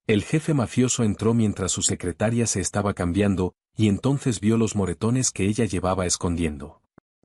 El jefe mafioso entró mientras su secretaria se estaba cambiando, y entonces vio los moretones que ella llevaba escondiendo.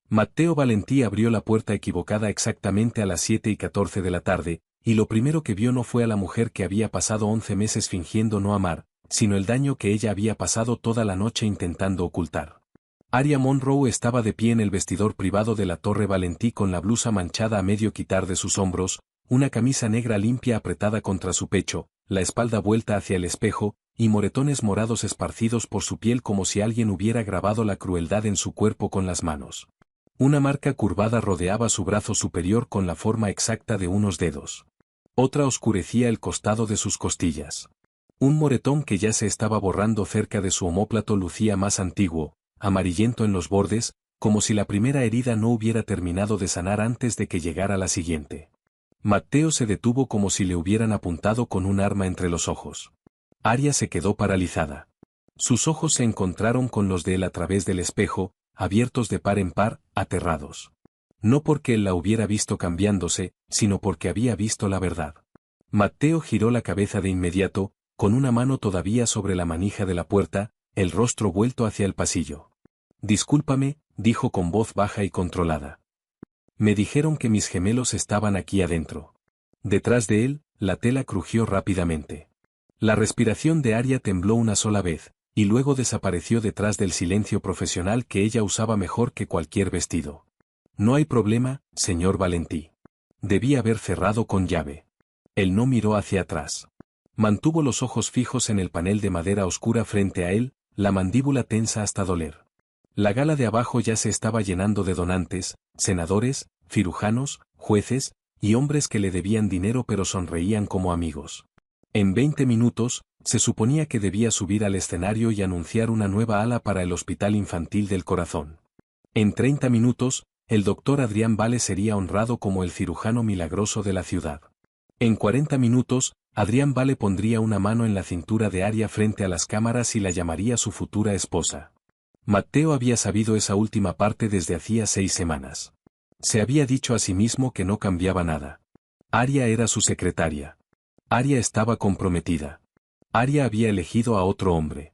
Matteo Valentí abrió la puerta equivocada exactamente a las 7:14 de la tarde, y lo primero que vio no fue a la mujer que había pasado 11 meses fingiendo no amar, sino el daño que ella había pasado toda la noche intentando ocultar. Aria Monroe estaba de pie en el vestidor privado de la Torre Valentí con la blusa manchada a medio quitar de sus hombros, una camisa negra limpia apretada contra su pecho, la espalda vuelta hacia el espejo, y moretones morados esparcidos por su piel como si alguien hubiera grabado la crueldad en su cuerpo con las manos. Una marca curvada rodeaba su brazo superior con la forma exacta de unos dedos. Otra oscurecía el costado de sus costillas. Un moretón que ya se estaba borrando cerca de su omóplato lucía más antiguo, amarillento en los bordes, como si la primera herida no hubiera terminado de sanar antes de que llegara la siguiente. Matteo se detuvo como si le hubieran apuntado con un arma entre los ojos. Aria se quedó paralizada. Sus ojos se encontraron con los de él a través del espejo, abiertos de par en par, aterrados. No porque él la hubiera visto cambiándose, sino porque había visto la verdad. Matteo giró la cabeza de inmediato, con una mano todavía sobre la manija de la puerta, el rostro vuelto hacia el pasillo. «Discúlpame», dijo con voz baja y controlada. «Me dijeron que mis gemelos estaban aquí adentro». Detrás de él, la tela crujió rápidamente. La respiración de Aria tembló una sola vez, y luego desapareció detrás del silencio profesional que ella usaba mejor que cualquier vestido. «No hay problema, señor Valentí». Debía haber cerrado con llave. Él no miró hacia atrás. Mantuvo los ojos fijos en el panel de madera oscura frente a él, la mandíbula tensa hasta doler. La gala de abajo ya se estaba llenando de donantes, senadores, cirujanos, jueces, y hombres que le debían dinero pero sonreían como amigos. En 20 minutos, se suponía que debía subir al escenario y anunciar una nueva ala para el Hospital Infantil del Corazón. En 30 minutos, el doctor Adrián Vale sería honrado como el cirujano milagroso de la ciudad. En 40 minutos, Adrián Vale pondría una mano en la cintura de Aria frente a las cámaras y la llamaría su futura esposa. Matteo había sabido esa última parte desde hacía 6 semanas. Se había dicho a sí mismo que no cambiaba nada. Aria era su secretaria. Aria estaba comprometida. Aria había elegido a otro hombre.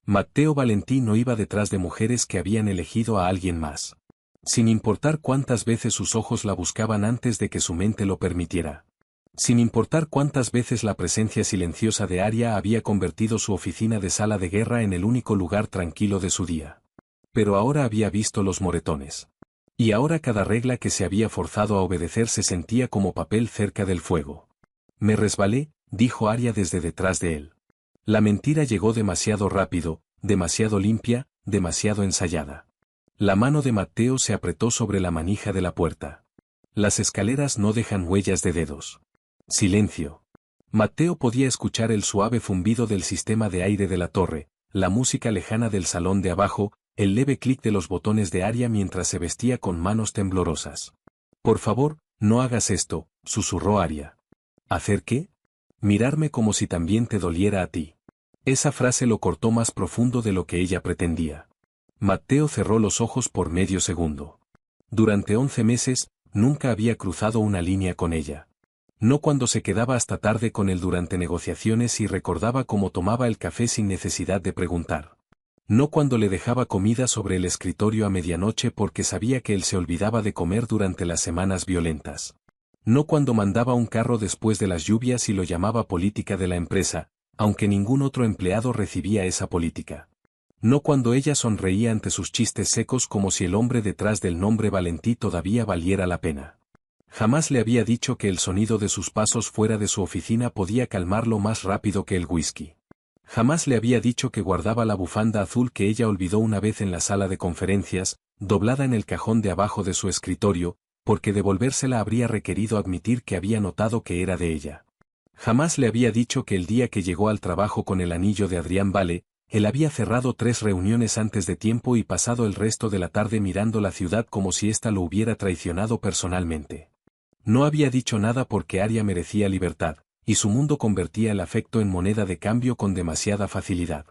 Matteo Valentí no iba detrás de mujeres que habían elegido a alguien más. Sin importar cuántas veces sus ojos la buscaban antes de que su mente lo permitiera. Sin importar cuántas veces la presencia silenciosa de Aria había convertido su oficina de sala de guerra en el único lugar tranquilo de su día. Pero ahora había visto los moretones. Y ahora cada regla que se había forzado a obedecer se sentía como papel cerca del fuego. «Me resbalé», dijo Aria desde detrás de él. La mentira llegó demasiado rápido, demasiado limpia, demasiado ensayada. La mano de Matteo se apretó sobre la manija de la puerta. Las escaleras no dejan huellas de dedos. Silencio. Matteo podía escuchar el suave zumbido del sistema de aire de la torre, la música lejana del salón de abajo, el leve clic de los botones de Aria mientras se vestía con manos temblorosas. «Por favor, no hagas esto», susurró Aria. «¿Hacer qué?» «Mirarme como si también te doliera a ti». Esa frase lo cortó más profundo de lo que ella pretendía. Matteo cerró los ojos por medio segundo. Durante 11 meses, nunca había cruzado una línea con ella. No cuando se quedaba hasta tarde con él durante negociaciones y recordaba cómo tomaba el café sin necesidad de preguntar. No cuando le dejaba comida sobre el escritorio a medianoche porque sabía que él se olvidaba de comer durante las semanas violentas. No cuando mandaba un carro después de las lluvias y lo llamaba política de la empresa, aunque ningún otro empleado recibía esa política. No cuando ella sonreía ante sus chistes secos como si el hombre detrás del nombre Valentí todavía valiera la pena. Jamás le había dicho que el sonido de sus pasos fuera de su oficina podía calmarlo más rápido que el whisky. Jamás le había dicho que guardaba la bufanda azul que ella olvidó una vez en la sala de conferencias, doblada en el cajón de abajo de su escritorio, porque devolvérsela habría requerido admitir que había notado que era de ella. Jamás le había dicho que el día que llegó al trabajo con el anillo de Adrián Vale, él había cerrado 3 reuniones antes de tiempo y pasado el resto de la tarde mirando la ciudad como si ésta lo hubiera traicionado personalmente. No había dicho nada porque Aria merecía libertad, y su mundo convertía el afecto en moneda de cambio con demasiada facilidad.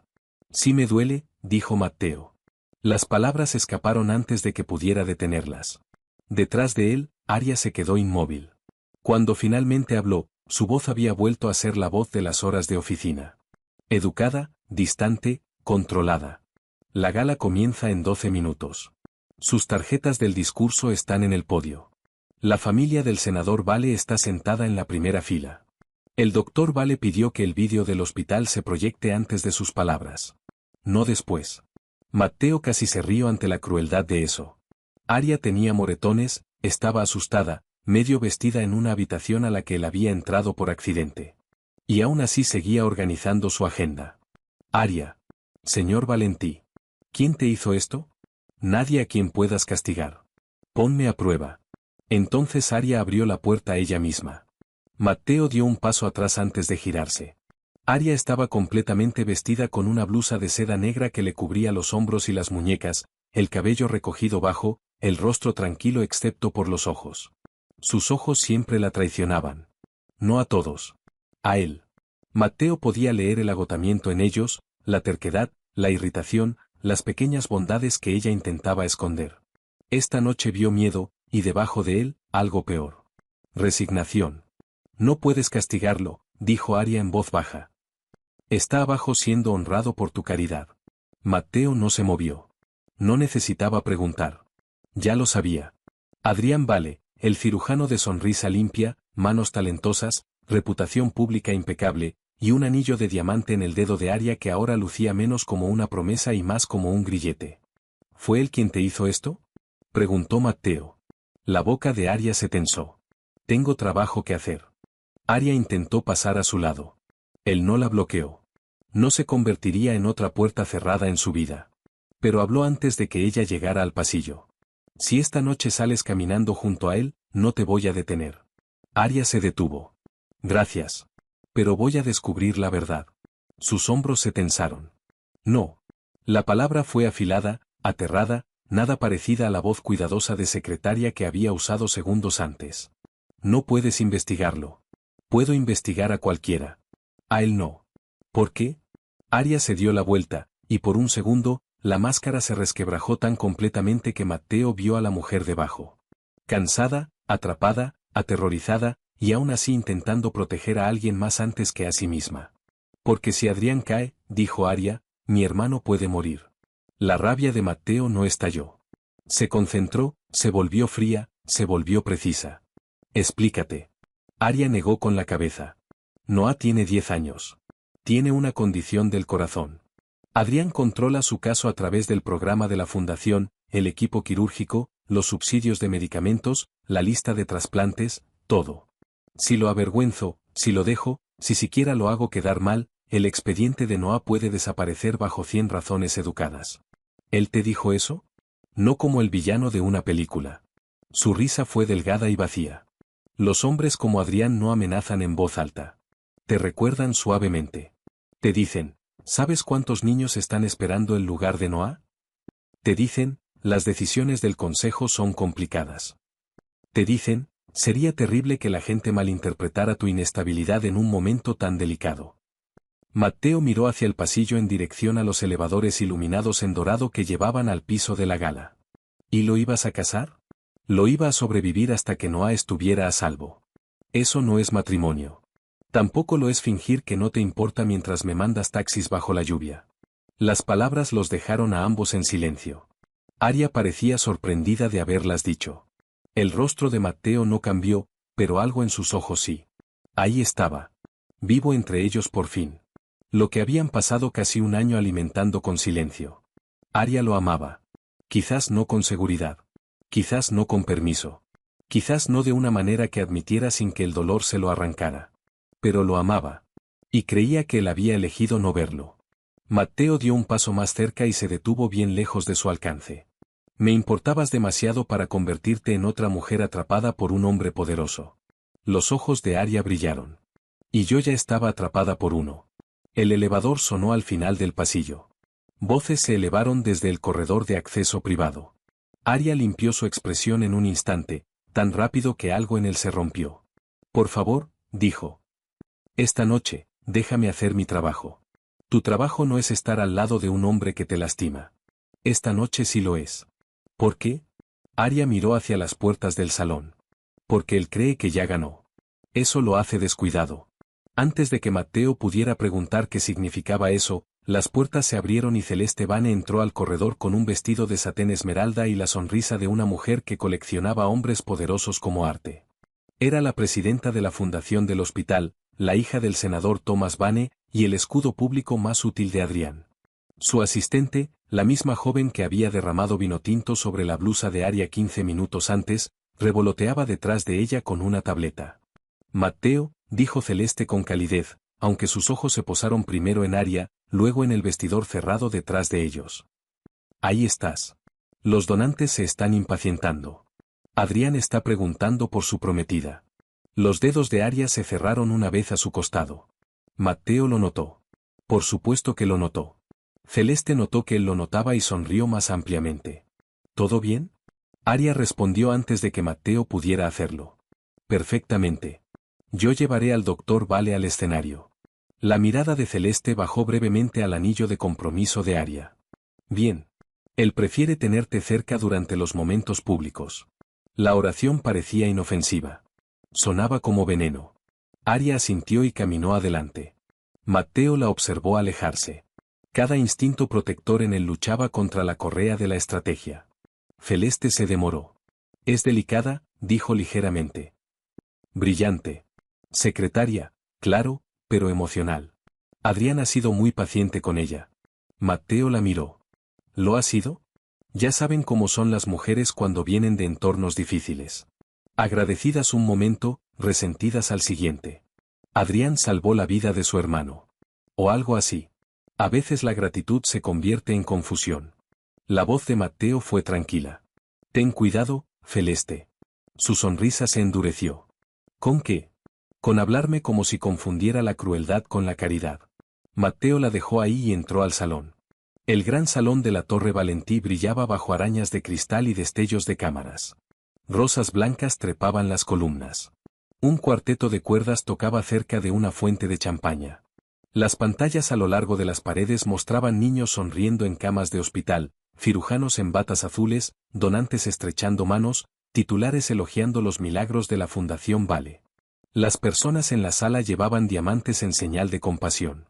«Sí me duele», dijo Matteo. Las palabras escaparon antes de que pudiera detenerlas. Detrás de él, Aria se quedó inmóvil. Cuando finalmente habló, Su voz había vuelto a ser la voz de las horas de oficina. Educada, distante, controlada. La gala comienza en 12 minutos. Sus tarjetas del discurso están en el podio. La familia del senador Vale está sentada en la primera fila. El doctor Vale pidió que el vídeo del hospital se proyecte antes de sus palabras. No después. Matteo casi se rió ante la crueldad de eso. Aria tenía moretones, estaba asustada, medio vestida en una habitación a la que él había entrado por accidente. Y aún así seguía organizando su agenda. Aria. Señor Valentí. ¿Quién te hizo esto? Nadie a quien puedas castigar. Ponme a prueba. Entonces Aria abrió la puerta a ella misma. Matteo dio un paso atrás antes de girarse. Aria estaba completamente vestida con una blusa de seda negra que le cubría los hombros y las muñecas, el cabello recogido bajo, el rostro tranquilo excepto por los ojos. Sus ojos siempre la traicionaban. No a todos. A él. Matteo podía leer el agotamiento en ellos, la terquedad, la irritación, las pequeñas bondades que ella intentaba esconder. Esta noche vio miedo, y debajo de él, algo peor. Resignación. No puedes castigarlo, dijo Aria en voz baja. Está abajo siendo honrado por tu caridad. Matteo no se movió. No necesitaba preguntar. Ya lo sabía. Adrián Vale, el cirujano de sonrisa limpia, manos talentosas, reputación pública impecable, y un anillo de diamante en el dedo de Aria que ahora lucía menos como una promesa y más como un grillete. ¿Fue él quien te hizo esto? Preguntó Matteo. La boca de Aria se tensó. Tengo trabajo que hacer. Aria intentó pasar a su lado. Él no la bloqueó. No se convertiría en otra puerta cerrada en su vida. Pero habló antes de que ella llegara al pasillo. Si esta noche sales caminando junto a él, no te voy a detener. Aria se detuvo. Gracias. Pero voy a descubrir la verdad. Sus hombros se tensaron. No. La palabra fue afilada, aterrada, nada parecida a la voz cuidadosa de secretaria que había usado segundos antes. No puedes investigarlo. Puedo investigar a cualquiera. A él no. ¿Por qué? Aria se dio la vuelta, y por un segundo, la máscara se resquebrajó tan completamente que Matteo vio a la mujer debajo. Cansada, atrapada, aterrorizada, y aún así intentando proteger a alguien más antes que a sí misma. Porque si Adrián cae, dijo Aria, mi hermano puede morir. La rabia de Matteo no estalló. Se concentró, se volvió fría, se volvió precisa. Explícate. Aria negó con la cabeza. Noah tiene 10 años. Tiene una condición del corazón. Adrián controla su caso a través del programa de la fundación, el equipo quirúrgico, los subsidios de medicamentos, la lista de trasplantes, todo. Si lo avergüenzo, si lo dejo, si siquiera lo hago quedar mal, el expediente de Noah puede desaparecer bajo 100 razones educadas. ¿Él te dijo eso? No como el villano de una película. Su risa fue delgada y vacía. Los hombres como Adrián no amenazan en voz alta. Te recuerdan suavemente. Te dicen, ¿sabes cuántos niños están esperando el lugar de Noah? Te dicen, las decisiones del consejo son complicadas. Te dicen, sería terrible que la gente malinterpretara tu inestabilidad en un momento tan delicado. Matteo miró hacia el pasillo en dirección a los elevadores iluminados en dorado que llevaban al piso de la gala. ¿Y lo ibas a casar? Lo iba a sobrevivir hasta que Noah estuviera a salvo. Eso no es matrimonio. Tampoco lo es fingir que no te importa mientras me mandas taxis bajo la lluvia. Las palabras los dejaron a ambos en silencio. Aria parecía sorprendida de haberlas dicho. El rostro de Matteo no cambió, pero algo en sus ojos sí. Ahí estaba. Vivo entre ellos por fin. Lo que habían pasado casi un año alimentando con silencio. Aria lo amaba. Quizás no con seguridad. Quizás no con permiso. Quizás no de una manera que admitiera sin que el dolor se lo arrancara. Pero lo amaba. Y creía que él había elegido no verlo. Matteo dio un paso más cerca y se detuvo bien lejos de su alcance. Me importabas demasiado para convertirte en otra mujer atrapada por un hombre poderoso. Los ojos de Aria brillaron. Y yo ya estaba atrapada por uno. El elevador sonó al final del pasillo. Voces se elevaron desde el corredor de acceso privado. Aria limpió su expresión en un instante, tan rápido que algo en él se rompió. Por favor, dijo. Esta noche, déjame hacer mi trabajo. Tu trabajo no es estar al lado de un hombre que te lastima. Esta noche sí lo es. ¿Por qué? Aria miró hacia las puertas del salón. Porque él cree que ya ganó. Eso lo hace descuidado. Antes de que Matteo pudiera preguntar qué significaba eso, las puertas se abrieron y Celeste Vane entró al corredor con un vestido de satén esmeralda y la sonrisa de una mujer que coleccionaba hombres poderosos como arte. Era la presidenta de la fundación del hospital, la hija del senador Thomas Vane, y el escudo público más útil de Adrián. Su asistente, la misma joven que había derramado vino tinto sobre la blusa de Arya 15 minutos antes, revoloteaba detrás de ella con una tableta. Matteo, dijo Celeste con calidez, aunque sus ojos se posaron primero en Arya, luego en el vestidor cerrado detrás de ellos. Ahí estás. Los donantes se están impacientando. Adrián está preguntando por su prometida. Los dedos de Arya se cerraron una vez a su costado. Matteo lo notó. Por supuesto que lo notó. Celeste notó que él lo notaba y sonrió más ampliamente. ¿Todo bien? Arya respondió antes de que Matteo pudiera hacerlo. Perfectamente. Yo llevaré al doctor Vale al escenario. La mirada de Celeste bajó brevemente al anillo de compromiso de Arya. Bien. Él prefiere tenerte cerca durante los momentos públicos. La oración parecía inofensiva. Sonaba como veneno. Arya asintió y caminó adelante. Matteo la observó alejarse. Cada instinto protector en él luchaba contra la correa de la estrategia. Celeste se demoró. Es delicada, dijo ligeramente. Brillante. Secretaria, claro, pero emocional. Adrián ha sido muy paciente con ella. Matteo la miró. ¿Lo ha sido? Ya saben cómo son las mujeres cuando vienen de entornos difíciles. Agradecidas un momento, resentidas al siguiente. Adrián salvó la vida de su hermano. O algo así. A veces la gratitud se convierte en confusión. La voz de Matteo fue tranquila. Ten cuidado, Celeste. Su sonrisa se endureció. ¿Con qué? Con hablarme como si confundiera la crueldad con la caridad. Matteo la dejó ahí y entró al salón. El gran salón de la Torre Valentí brillaba bajo arañas de cristal y destellos de cámaras. Rosas blancas trepaban las columnas. Un cuarteto de cuerdas tocaba cerca de una fuente de champaña. Las pantallas a lo largo de las paredes mostraban niños sonriendo en camas de hospital, cirujanos en batas azules, donantes estrechando manos, titulares elogiando los milagros de la Fundación Vale. Las personas en la sala llevaban diamantes en señal de compasión.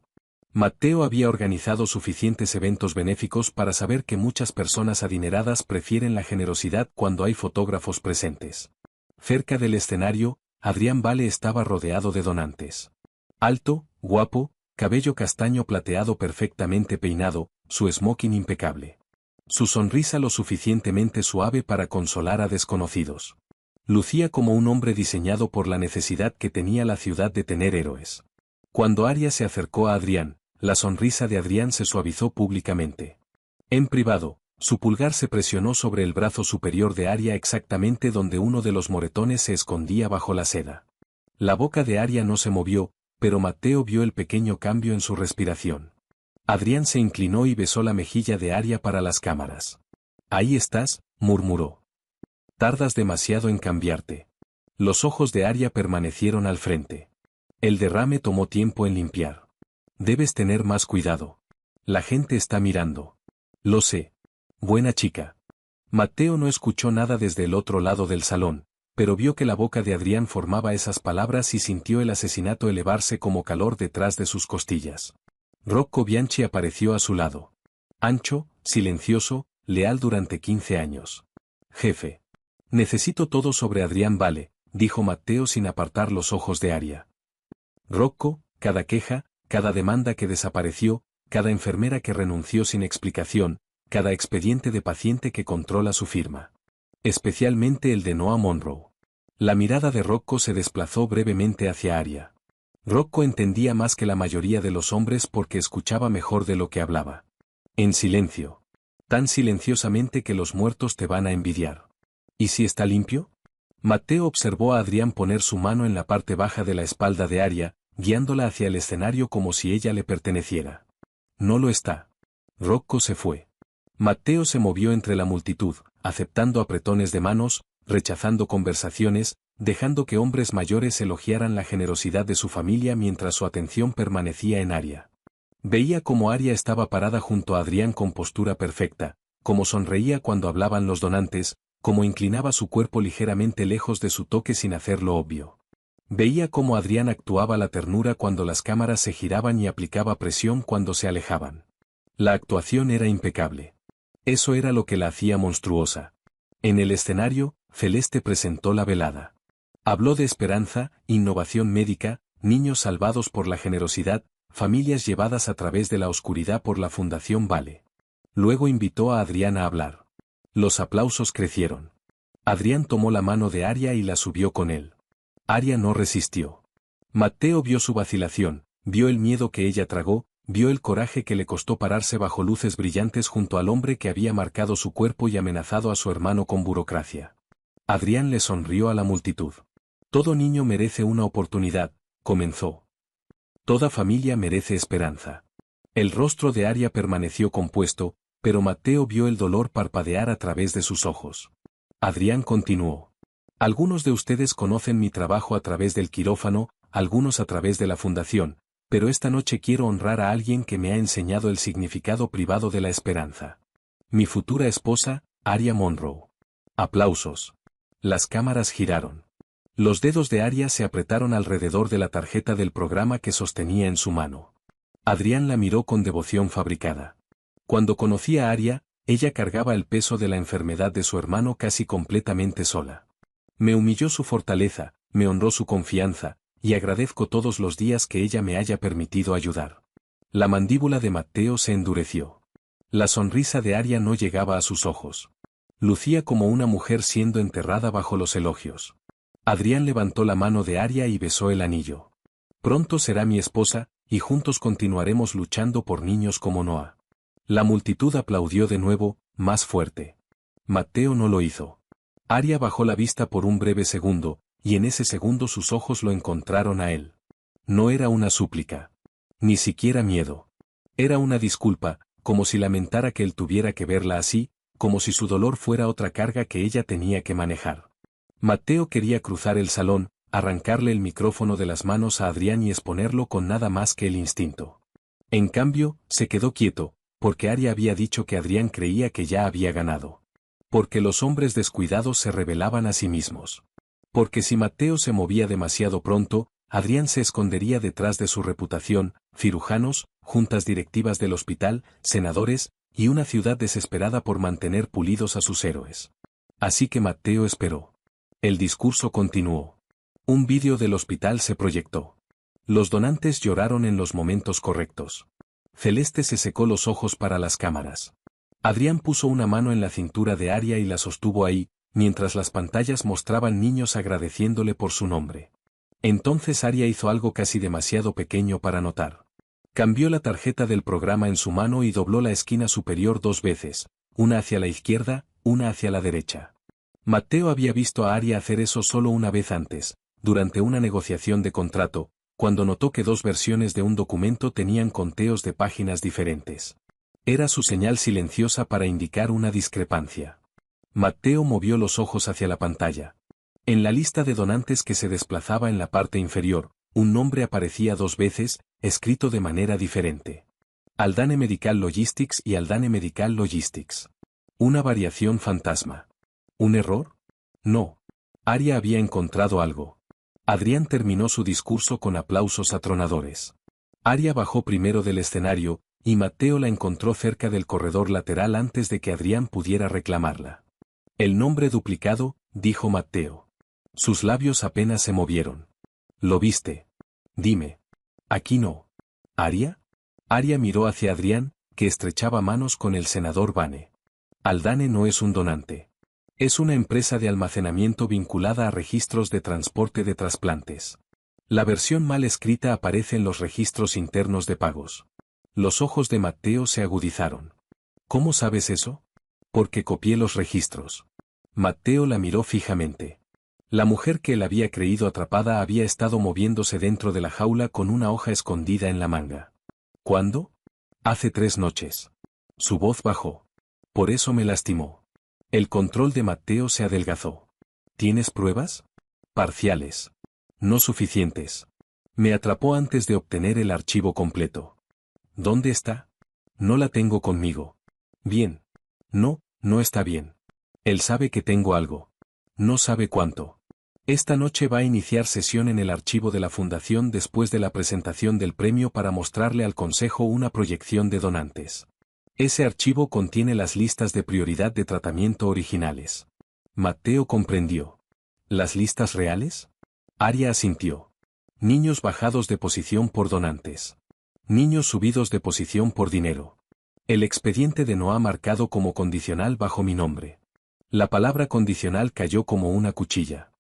Matteo había organizado suficientes eventos benéficos para saber que muchas personas adineradas prefieren la generosidad cuando hay fotógrafos presentes. Cerca del escenario, Adrián Vale estaba rodeado de donantes. Alto, guapo, cabello castaño plateado perfectamente peinado, su smoking impecable. Su sonrisa lo suficientemente suave para consolar a desconocidos. Lucía como un hombre diseñado por la necesidad que tenía la ciudad de tener héroes. Cuando Arya se acercó a Adrián, la sonrisa de Adrián se suavizó públicamente. En privado, su pulgar se presionó sobre el brazo superior de Arya exactamente donde uno de los moretones se escondía bajo la seda. La boca de Arya no se movió, pero Matteo vio el pequeño cambio en su respiración. Adrián se inclinó y besó la mejilla de Arya para las cámaras. Ahí estás, murmuró. Tardas demasiado en cambiarte. Los ojos de Arya permanecieron al frente. El derrame tomó tiempo en limpiar. Debes tener más cuidado. La gente está mirando. Lo sé. Buena chica. Matteo no escuchó nada desde el otro lado del salón, pero vio que la boca de Adrián formaba esas palabras y sintió el asesinato elevarse como calor detrás de sus costillas. Rocco Bianchi apareció a su lado. Ancho, silencioso, leal durante 15 años. Jefe. Necesito todo sobre Adrián Vale, dijo Matteo sin apartar los ojos de Arya. Rocco, cada queja, cada demanda que desapareció, cada enfermera que renunció sin explicación, cada expediente de paciente que controla su firma. Especialmente el de Noah Monroe. La mirada de Rocco se desplazó brevemente hacia Arya. Rocco entendía más que la mayoría de los hombres porque escuchaba mejor de lo que hablaba. En silencio. Tan silenciosamente que los muertos te van a envidiar. ¿Y si está limpio? Matteo observó a Adrián poner su mano en la parte baja de la espalda de Arya, guiándola hacia el escenario como si ella le perteneciera. No lo está. Rocco se fue. Matteo se movió entre la multitud, aceptando apretones de manos, rechazando conversaciones, dejando que hombres mayores elogiaran la generosidad de su familia mientras su atención permanecía en Arya. Veía cómo Arya estaba parada junto a Adrián con postura perfecta, cómo sonreía cuando hablaban los donantes, cómo inclinaba su cuerpo ligeramente lejos de su toque sin hacerlo obvio. Veía cómo Adrián actuaba la ternura cuando las cámaras se giraban y aplicaba presión cuando se alejaban. La actuación era impecable. Eso era lo que la hacía monstruosa. En el escenario, Celeste presentó la velada. Habló de esperanza, innovación médica, niños salvados por la generosidad, familias llevadas a través de la oscuridad por la Fundación Vale. Luego invitó a Adrián a hablar. Los aplausos crecieron. Adrián tomó la mano de Aria y la subió con él. Aria no resistió. Matteo vio su vacilación, vio el miedo que ella tragó, vio el coraje que le costó pararse bajo luces brillantes junto al hombre que había marcado su cuerpo y amenazado a su hermano con burocracia. Adrián le sonrió a la multitud. Todo niño merece una oportunidad, comenzó. Toda familia merece esperanza. El rostro de Aria permaneció compuesto, pero Matteo vio el dolor parpadear a través de sus ojos. Adrián continuó. Algunos de ustedes conocen mi trabajo a través del quirófano, algunos a través de la fundación, pero esta noche quiero honrar a alguien que me ha enseñado el significado privado de la esperanza. Mi futura esposa, Aria Monroe. Aplausos. Las cámaras giraron. Los dedos de Aria se apretaron alrededor de la tarjeta del programa que sostenía en su mano. Adrián la miró con devoción fabricada. Cuando conocí a Aria, ella cargaba el peso de la enfermedad de su hermano casi completamente sola. Me humilló su fortaleza, me honró su confianza, y agradezco todos los días que ella me haya permitido ayudar. La mandíbula de Matteo se endureció. La sonrisa de Aria no llegaba a sus ojos. Lucía como una mujer siendo enterrada bajo los elogios. Adrián levantó la mano de Aria y besó el anillo. Pronto será mi esposa, y juntos continuaremos luchando por niños como Noah. La multitud aplaudió de nuevo, más fuerte. Matteo no lo hizo. Aria bajó la vista por un breve segundo, y en ese segundo sus ojos lo encontraron a él. No era una súplica. Ni siquiera miedo. Era una disculpa, como si lamentara que él tuviera que verla así, como si su dolor fuera otra carga que ella tenía que manejar. Matteo quería cruzar el salón, arrancarle el micrófono de las manos a Adrián y exponerlo con nada más que el instinto. En cambio, se quedó quieto, porque Aria había dicho que Adrián creía que ya había ganado. Porque los hombres descuidados se rebelaban a sí mismos. Porque si Matteo se movía demasiado pronto, Adrián se escondería detrás de su reputación, cirujanos, juntas directivas del hospital, senadores, y una ciudad desesperada por mantener pulidos a sus héroes. Así que Matteo esperó. El discurso continuó. Un vídeo del hospital se proyectó. Los donantes lloraron en los momentos correctos. Celeste se secó los ojos para las cámaras. Adrián puso una mano en la cintura de Aria y la sostuvo ahí, mientras las pantallas mostraban niños agradeciéndole por su nombre. Entonces Aria hizo algo casi demasiado pequeño para notar. Cambió la tarjeta del programa en su mano y dobló la esquina superior 2 veces, una hacia la izquierda, una hacia la derecha. Matteo había visto a Aria hacer eso solo una vez antes, durante una negociación de contrato, cuando notó que 2 versiones de un documento tenían conteos de páginas diferentes. Era su señal silenciosa para indicar una discrepancia. Matteo movió los ojos hacia la pantalla. En la lista de donantes que se desplazaba en la parte inferior, un nombre aparecía 2 veces, escrito de manera diferente. Aldane Medical Logistics y Aldane Medical Logistics. Una variación fantasma. ¿Un error? No. Aria había encontrado algo. Adrián terminó su discurso con aplausos atronadores. Aria bajó primero del escenario, y Matteo la encontró cerca del corredor lateral antes de que Adrián pudiera reclamarla. El nombre duplicado, dijo Matteo. Sus labios apenas se movieron. ¿Lo viste? Dime. Aquí no. ¿Aria? Aria miró hacia Adrián, que estrechaba manos con el senador Vane. Aldane no es un donante. Es una empresa de almacenamiento vinculada a registros de transporte de trasplantes. La versión mal escrita aparece en los registros internos de pagos. Los ojos de Matteo se agudizaron. ¿Cómo sabes eso? Porque copié los registros. Matteo la miró fijamente. La mujer que él había creído atrapada había estado moviéndose dentro de la jaula con una hoja escondida en la manga. ¿Cuándo? Hace 3 noches. Su voz bajó. Por eso me lastimó. El control de Matteo se adelgazó. ¿Tienes pruebas? Parciales. No suficientes. Me atrapó antes de obtener el archivo completo. ¿Dónde está? No la tengo conmigo. Bien. No, no está bien. Él sabe que tengo algo. No sabe cuánto. Esta noche va a iniciar sesión en el archivo de la Fundación después de la presentación del premio para mostrarle al Consejo una proyección de donantes. Ese archivo contiene las listas de prioridad de tratamiento originales. Matteo comprendió. ¿Las listas reales? Aria asintió. Niños bajados de posición por donantes. Niños subidos de posición por dinero. El expediente de Noah marcado como condicional bajo mi nombre. La palabra condicional cayó como una cuchilla.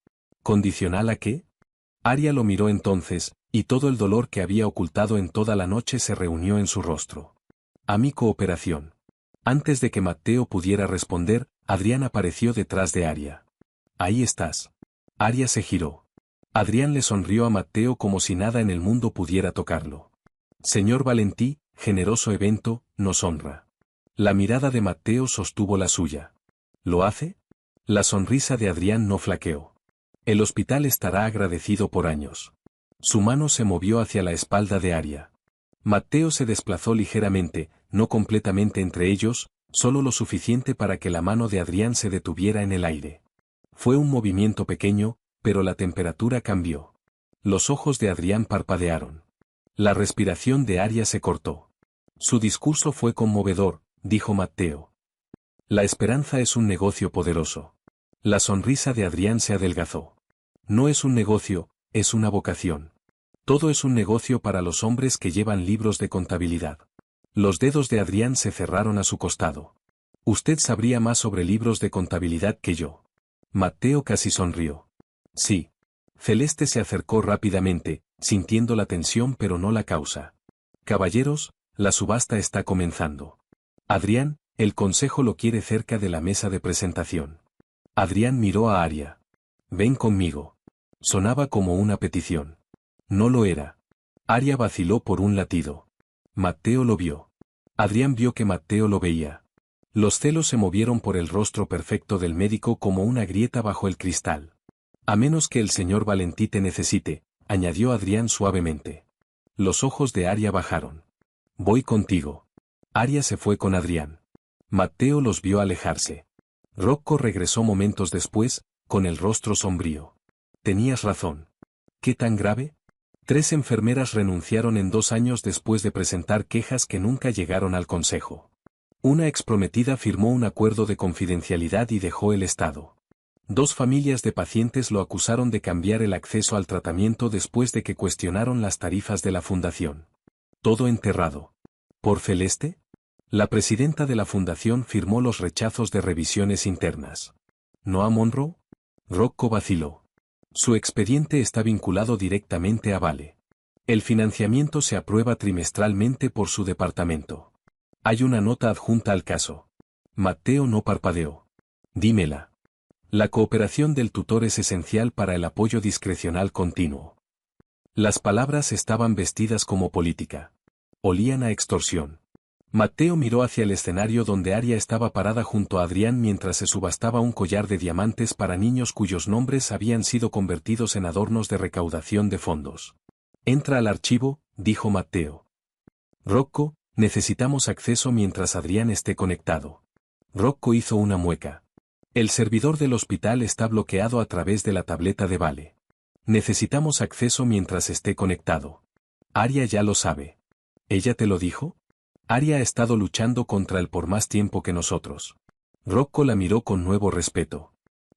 ¿Condicional a qué? Aria lo miró entonces, y todo el dolor que había ocultado en toda la noche se reunió en su rostro. A mi cooperación. Antes de que Matteo pudiera responder, Adrián apareció detrás de Aria. Ahí estás. Aria se giró. Adrián le sonrió a Matteo como si nada en el mundo pudiera tocarlo. Señor Valentí, generoso evento, nos honra. La mirada de Matteo sostuvo la suya. ¿Lo hace? La sonrisa de Adrián no flaqueó. El hospital estará agradecido por años. Su mano se movió hacia la espalda de Aria. Matteo se desplazó ligeramente, no completamente entre ellos, solo lo suficiente para que la mano de Adrián se detuviera en el aire. Fue un movimiento pequeño, pero la temperatura cambió. Los ojos de Adrián parpadearon. La respiración de Aria se cortó. Su discurso fue conmovedor, dijo Matteo. La esperanza es un negocio poderoso. La sonrisa de Adrián se adelgazó. No es un negocio, es una vocación. Todo es un negocio para los hombres que llevan libros de contabilidad. Los dedos de Adrián se cerraron a su costado. Usted sabría más sobre libros de contabilidad que yo. Matteo casi sonrió. Sí. Celeste se acercó rápidamente, sintiendo la tensión pero no la causa. Caballeros, la subasta está comenzando. Adrián, el consejo lo quiere cerca de la mesa de presentación. Adrián miró a Aria. Ven conmigo. Sonaba como una petición. No lo era. Aria vaciló por un latido. Matteo lo vio. Adrián vio que Matteo lo veía. Los celos se movieron por el rostro perfecto del médico como una grieta bajo el cristal. A menos que el señor Valentí te necesite, añadió Adrián suavemente. Los ojos de Aria bajaron. Voy contigo. Aria se fue con Adrián. Matteo los vio alejarse. Rocco regresó momentos después, con el rostro sombrío. Tenías razón. ¿Qué tan grave? 3 enfermeras renunciaron en 2 años después de presentar quejas que nunca llegaron al consejo. Una exprometida firmó un acuerdo de confidencialidad y dejó el estado. 2 familias de pacientes lo acusaron de cambiar el acceso al tratamiento después de que cuestionaron las tarifas de la fundación. Todo enterrado. ¿Por Celeste? La presidenta de la fundación firmó los rechazos de revisiones internas. ¿Noah Monroe? Rocco vaciló. Su expediente está vinculado directamente a Vale. El financiamiento se aprueba trimestralmente por su departamento. Hay una nota adjunta al caso. Matteo no parpadeó. Dímela. La cooperación del tutor es esencial para el apoyo discrecional continuo. Las palabras estaban vestidas como política. Olían a extorsión. Matteo miró hacia el escenario donde Aria estaba parada junto a Adrián mientras se subastaba un collar de diamantes para niños cuyos nombres habían sido convertidos en adornos de recaudación de fondos. Entra al archivo, dijo Matteo. Rocco, necesitamos acceso mientras Adrián esté conectado. Rocco hizo una mueca. El servidor del hospital está bloqueado a través de la tableta de Vale. Necesitamos acceso mientras esté conectado. Aria ya lo sabe. ¿Ella te lo dijo? Aria ha estado luchando contra él por más tiempo que nosotros. Rocco la miró con nuevo respeto.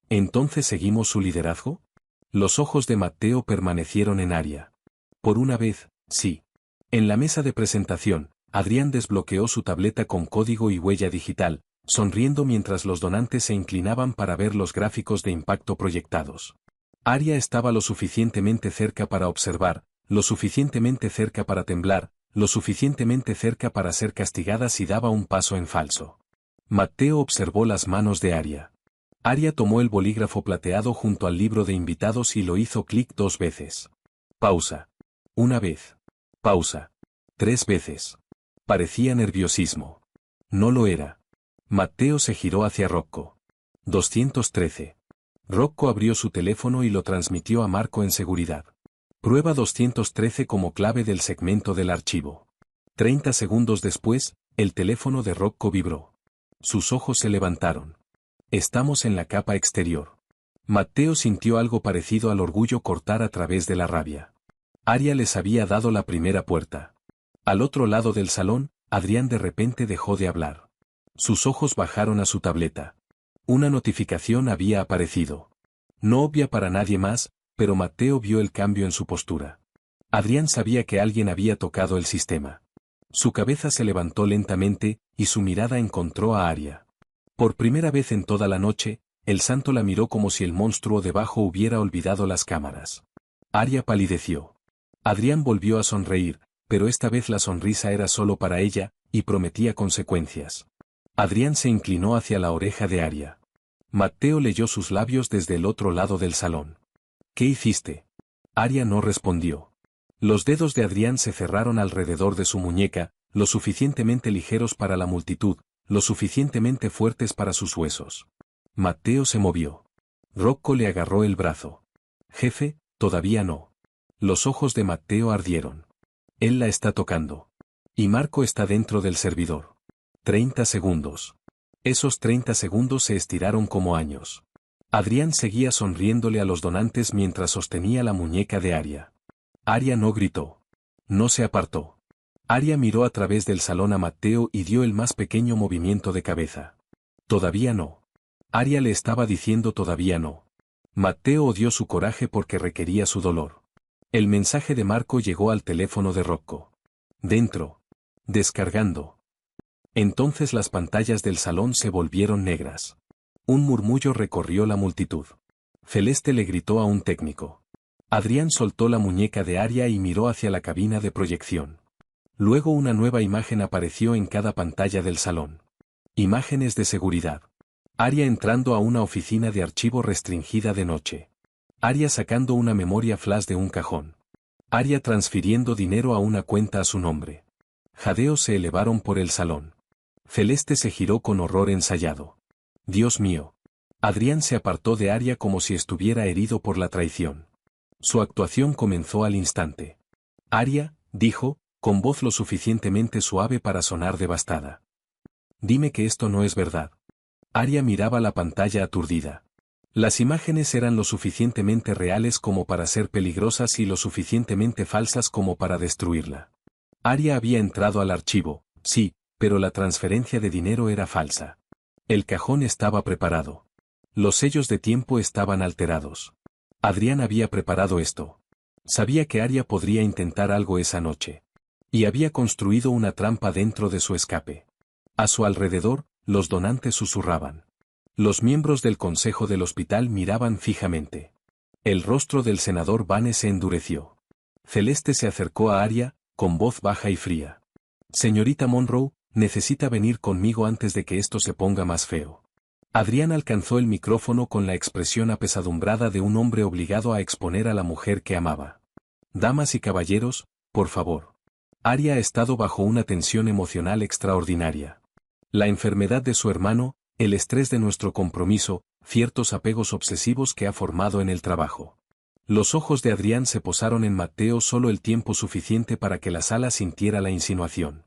¿Entonces seguimos su liderazgo? Los ojos de Matteo permanecieron en Aria. Por una vez, sí. En la mesa de presentación, Adrián desbloqueó su tableta con código y huella digital, sonriendo mientras los donantes se inclinaban para ver los gráficos de impacto proyectados. Aria estaba lo suficientemente cerca para observar, lo suficientemente cerca para temblar, lo suficientemente cerca para ser castigada si daba un paso en falso. Matteo observó las manos de Aria. Aria tomó el bolígrafo plateado junto al libro de invitados y lo hizo clic 2 veces. Pausa. 1 vez. Pausa. 3 veces. Parecía nerviosismo. No lo era. Matteo se giró hacia Rocco. 213. Rocco abrió su teléfono y lo transmitió a Marco en seguridad. Prueba 213 como clave del segmento del archivo. 30 segundos después, el teléfono de Rocco vibró. Sus ojos se levantaron. Estamos en la capa exterior. Matteo sintió algo parecido al orgullo cortar a través de la rabia. Aria les había dado la primera puerta. Al otro lado del salón, Adrián de repente dejó de hablar. Sus ojos bajaron a su tableta. Una notificación había aparecido. No obvia para nadie más, pero Matteo vio el cambio en su postura. Adrián sabía que alguien había tocado el sistema. Su cabeza se levantó lentamente, y su mirada encontró a Aria. Por primera vez en toda la noche, el santo la miró como si el monstruo debajo hubiera olvidado las cámaras. Aria palideció. Adrián volvió a sonreír, pero esta vez la sonrisa era solo para ella, y prometía consecuencias. Adrián se inclinó hacia la oreja de Aria. Matteo leyó sus labios desde el otro lado del salón. ¿Qué hiciste? Aria no respondió. Los dedos de Adrián se cerraron alrededor de su muñeca, lo suficientemente ligeros para la multitud, lo suficientemente fuertes para sus huesos. Matteo se movió. Rocco le agarró el brazo. Jefe, todavía no. Los ojos de Matteo ardieron. Él la está tocando. Y Marco está dentro del servidor. 30 segundos. Esos 30 segundos se estiraron como años. Adrián seguía sonriéndole a los donantes mientras sostenía la muñeca de Aria. Aria no gritó. No se apartó. Aria miró a través del salón a Matteo y dio el más pequeño movimiento de cabeza. Todavía no. Aria le estaba diciendo todavía no. Matteo odió su coraje porque requería su dolor. El mensaje de Marco llegó al teléfono de Rocco. Dentro. Descargando. Entonces las pantallas del salón se volvieron negras. Un murmullo recorrió la multitud. Celeste le gritó a un técnico. Adrián soltó la muñeca de Aria y miró hacia la cabina de proyección. Luego una nueva imagen apareció en cada pantalla del salón. Imágenes de seguridad. Aria entrando a una oficina de archivo restringida de noche. Aria sacando una memoria flash de un cajón. Aria transfiriendo dinero a una cuenta a su nombre. Jadeos se elevaron por el salón. Celeste se giró con horror ensayado. Dios mío. Adrián se apartó de Aria como si estuviera herido por la traición. Su actuación comenzó al instante. Aria, dijo, con voz lo suficientemente suave para sonar devastada. Dime que esto no es verdad. Aria miraba la pantalla aturdida. Las imágenes eran lo suficientemente reales como para ser peligrosas y lo suficientemente falsas como para destruirla. Aria había entrado al archivo, sí, pero la transferencia de dinero era falsa. El cajón estaba preparado. Los sellos de tiempo estaban alterados. Adrián había preparado esto. Sabía que Aria podría intentar algo esa noche. Y había construido una trampa dentro de su escape. A su alrededor, los donantes susurraban. Los miembros del consejo del hospital miraban fijamente. El rostro del senador Vane se endureció. Celeste se acercó a Aria, con voz baja y fría. Señorita Monroe, necesita venir conmigo antes de que esto se ponga más feo. Adrián alcanzó el micrófono con la expresión apesadumbrada de un hombre obligado a exponer a la mujer que amaba. Damas y caballeros, por favor. Aria ha estado bajo una tensión emocional extraordinaria. La enfermedad de su hermano, el estrés de nuestro compromiso, ciertos apegos obsesivos que ha formado en el trabajo. Los ojos de Adrián se posaron en Matteo solo el tiempo suficiente para que la sala sintiera la insinuación.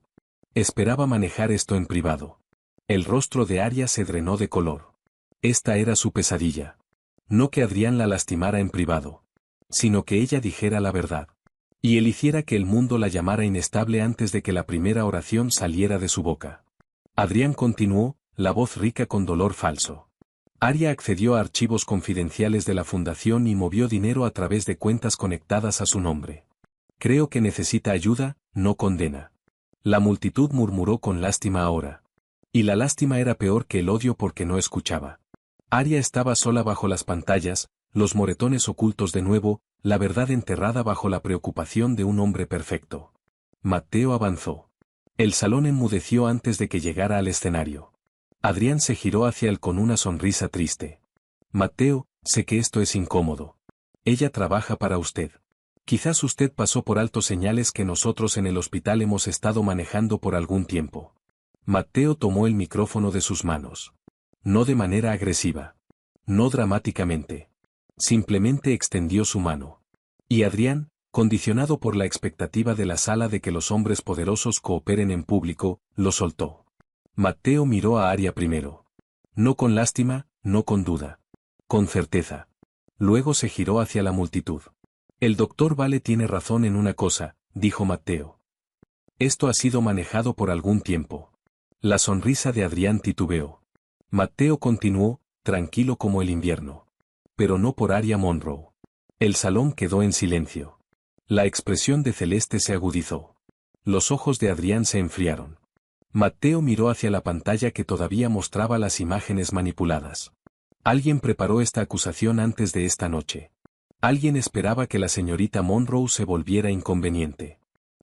Esperaba manejar esto en privado. El rostro de Aria se drenó de color. Esta era su pesadilla. No que Adrián la lastimara en privado, sino que ella dijera la verdad. Y él hiciera que el mundo la llamara inestable antes de que la primera oración saliera de su boca. Adrián continuó, la voz rica con dolor falso. Aria accedió a archivos confidenciales de la fundación y movió dinero a través de cuentas conectadas a su nombre. Creo que necesita ayuda, no condena. La multitud murmuró con lástima ahora. Y la lástima era peor que el odio porque no escuchaba. Aria estaba sola bajo las pantallas, los moretones ocultos de nuevo, la verdad enterrada bajo la preocupación de un hombre perfecto. Matteo avanzó. El salón enmudeció antes de que llegara al escenario. Adrián se giró hacia él con una sonrisa triste. Matteo, sé que esto es incómodo. Ella trabaja para usted. Quizás usted pasó por alto señales que nosotros en el hospital hemos estado manejando por algún tiempo. Matteo tomó el micrófono de sus manos. No de manera agresiva. No dramáticamente. Simplemente extendió su mano. Y Adrián, condicionado por la expectativa de la sala de que los hombres poderosos cooperen en público, lo soltó. Matteo miró a Aria primero. No con lástima, no con duda. Con certeza. Luego se giró hacia la multitud. El doctor Vale tiene razón en una cosa, dijo Matteo. Esto ha sido manejado por algún tiempo. La sonrisa de Adrián titubeó. Matteo continuó, tranquilo como el invierno. Pero no por Aria Monroe. El salón quedó en silencio. La expresión de Celeste se agudizó. Los ojos de Adrián se enfriaron. Matteo miró hacia la pantalla que todavía mostraba las imágenes manipuladas. Alguien preparó esta acusación antes de esta noche. Alguien esperaba que la señorita Monroe se volviera inconveniente.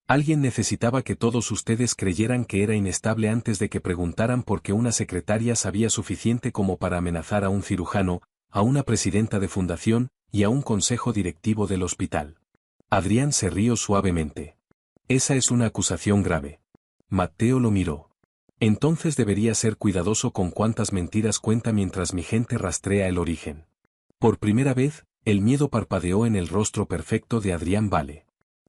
Alguien necesitaba que todos ustedes creyeran que era inestable antes de que preguntaran por qué una secretaria sabía suficiente como para amenazar a un cirujano, a una presidenta de fundación y a un consejo directivo del hospital. Adrián se rió suavemente. Esa es una acusación grave. Matteo lo miró. Entonces debería ser cuidadoso con cuántas mentiras cuenta mientras mi gente rastrea el origen. Por primera vez, el miedo parpadeó en el rostro perfecto de Adrián Vale.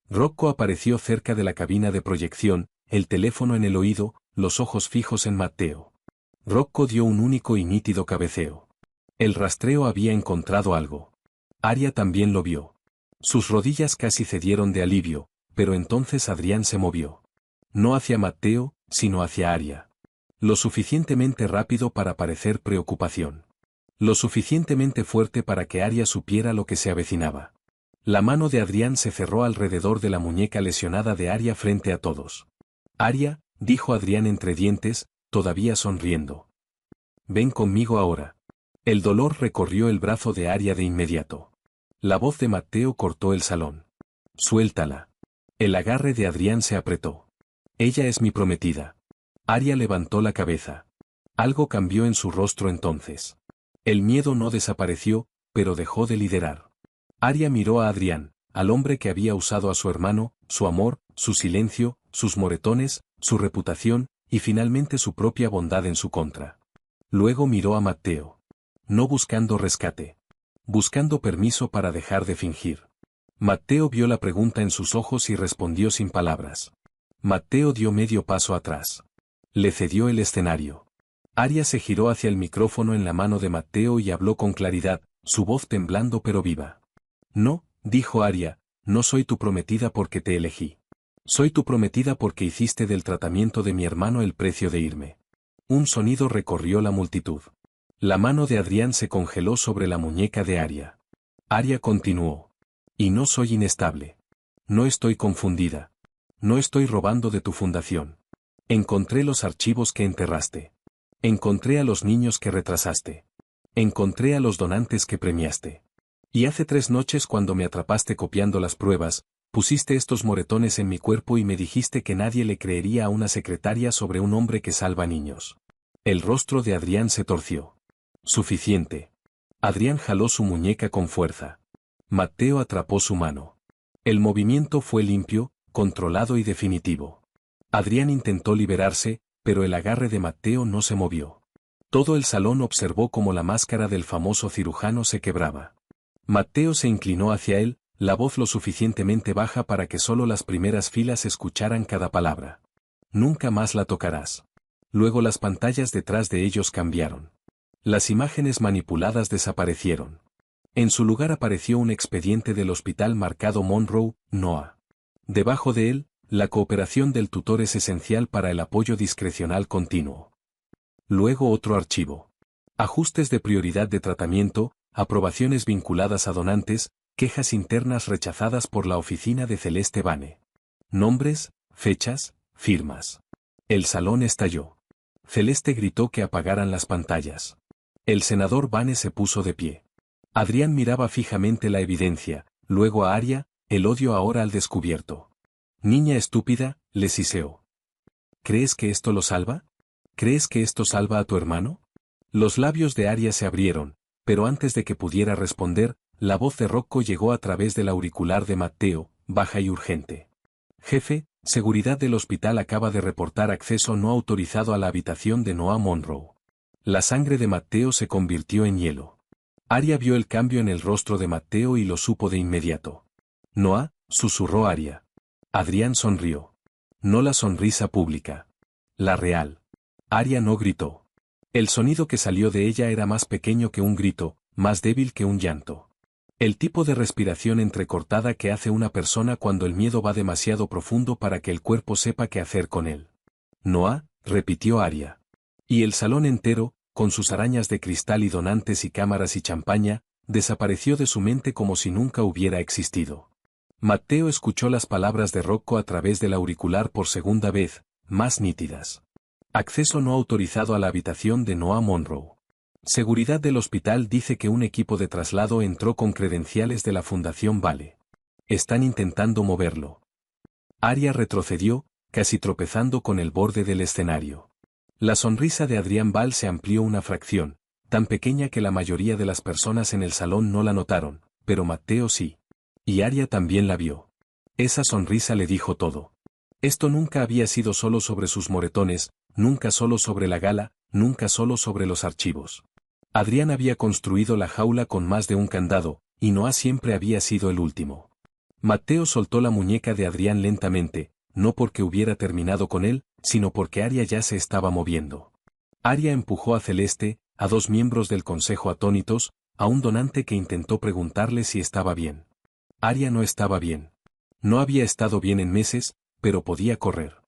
Rocco apareció cerca de la cabina de proyección, el teléfono en el oído, los ojos fijos en Matteo. Rocco dio un único y nítido cabeceo. El rastreo había encontrado algo. Aria también lo vio. Sus rodillas casi cedieron de alivio, pero entonces Adrián se movió. No hacia Matteo, sino hacia Aria. Lo suficientemente rápido para parecer preocupación. Lo suficientemente fuerte para que Aria supiera lo que se avecinaba. La mano de Adrián se cerró alrededor de la muñeca lesionada de Aria frente a todos. Aria, dijo Adrián entre dientes, todavía sonriendo. Ven conmigo ahora. El dolor recorrió el brazo de Aria de inmediato. La voz de Matteo cortó el salón. Suéltala. El agarre de Adrián se apretó. Ella es mi prometida. Aria levantó la cabeza. Algo cambió en su rostro entonces. El miedo no desapareció, pero dejó de liderar. Aria miró a Adrián, al hombre que había usado a su hermano, su amor, su silencio, sus moretones, su reputación, y finalmente su propia bondad en su contra. Luego miró a Matteo. No buscando rescate. Buscando permiso para dejar de fingir. Matteo vio la pregunta en sus ojos y respondió sin palabras. Matteo dio medio paso atrás. Le cedió el escenario. Aria se giró hacia el micrófono en la mano de Matteo y habló con claridad, su voz temblando pero viva. No, dijo Aria, no soy tu prometida porque te elegí. Soy tu prometida porque hiciste del tratamiento de mi hermano el precio de irme. Un sonido recorrió la multitud. La mano de Adrián se congeló sobre la muñeca de Aria. Aria continuó. Y no soy inestable. No estoy confundida. No estoy robando de tu fundación. Encontré los archivos que enterraste. Encontré a los niños que retrasaste. Encontré a los donantes que premiaste. Y hace 3 noches cuando me atrapaste copiando las pruebas, pusiste estos moretones en mi cuerpo y me dijiste que nadie le creería a una secretaria sobre un hombre que salva niños. El rostro de Adrián se torció. Suficiente. Adrián jaló su muñeca con fuerza. Matteo atrapó su mano. El movimiento fue limpio, controlado y definitivo. Adrián intentó liberarse, pero el agarre de Matteo no se movió. Todo el salón observó cómo la máscara del famoso cirujano se quebraba. Matteo se inclinó hacia él, la voz lo suficientemente baja para que solo las primeras filas escucharan cada palabra. Nunca más la tocarás. Luego las pantallas detrás de ellos cambiaron. Las imágenes manipuladas desaparecieron. En su lugar apareció un expediente del hospital marcado Monroe, NOA. Debajo de él, la cooperación del tutor es esencial para el apoyo discrecional continuo. Luego otro archivo. Ajustes de prioridad de tratamiento, aprobaciones vinculadas a donantes, quejas internas rechazadas por la oficina de Celeste Vane. Nombres, fechas, firmas. El salón estalló. Celeste gritó que apagaran las pantallas. El senador Vane se puso de pie. Adrián miraba fijamente la evidencia, luego a Aria, el odio ahora al descubierto. Niña estúpida, le siseó. ¿Crees que esto lo salva? ¿Crees que esto salva a tu hermano? Los labios de Aria se abrieron, pero antes de que pudiera responder, la voz de Rocco llegó a través del auricular de Matteo, baja y urgente. Jefe, seguridad del hospital acaba de reportar acceso no autorizado a la habitación de Noah Monroe. La sangre de Matteo se convirtió en hielo. Aria vio el cambio en el rostro de Matteo y lo supo de inmediato. Noah, susurró Aria. Adrián sonrió. No la sonrisa pública. La real. Aria no gritó. El sonido que salió de ella era más pequeño que un grito, más débil que un llanto. El tipo de respiración entrecortada que hace una persona cuando el miedo va demasiado profundo para que el cuerpo sepa qué hacer con él. Noah, repitió Arya. Y el salón entero, con sus arañas de cristal y donantes y cámaras y champaña, desapareció de su mente como si nunca hubiera existido. Matteo escuchó las palabras de Rocco a través del auricular por segunda vez, más nítidas. Acceso no autorizado a la habitación de Noah Monroe. Seguridad del hospital dice que un equipo de traslado entró con credenciales de la Fundación Vale. Están intentando moverlo. Arya retrocedió, casi tropezando con el borde del escenario. La sonrisa de Adrián Val se amplió una fracción, tan pequeña que la mayoría de las personas en el salón no la notaron, pero Matteo sí. Y Arya también la vio. Esa sonrisa le dijo todo. Esto nunca había sido solo sobre sus moretones, nunca solo sobre la gala, nunca solo sobre los archivos. Adrián había construido la jaula con más de un candado, y Noah siempre había sido el último. Matteo soltó la muñeca de Adrián lentamente, no porque hubiera terminado con él, sino porque Arya ya se estaba moviendo. Arya empujó a Celeste, a dos miembros del consejo atónitos, a un donante que intentó preguntarle si estaba bien. Arya no estaba bien. No había estado bien en meses, pero podía correr.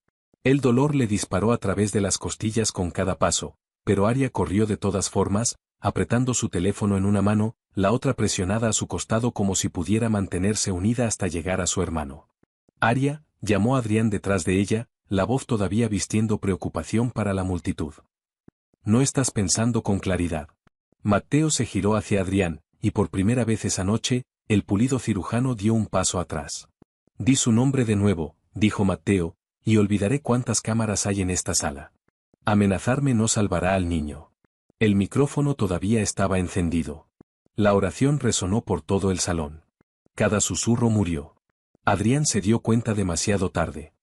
El dolor le disparó a través de las costillas con cada paso, pero Arya corrió de todas formas, apretando su teléfono en una mano, la otra presionada a su costado como si pudiera mantenerse unida hasta llegar a su hermano. Arya, llamó a Adrián detrás de ella, la voz todavía vistiendo preocupación para la multitud. No estás pensando con claridad. Matteo se giró hacia Adrián, y por primera vez esa noche, el pulido cirujano dio un paso atrás. Di su nombre de nuevo, dijo Matteo, y olvidaré cuántas cámaras hay en esta sala. Amenazarme no salvará al niño. El micrófono todavía estaba encendido. La oración resonó por todo el salón. Cada susurro murió. Adrián se dio cuenta demasiado tarde.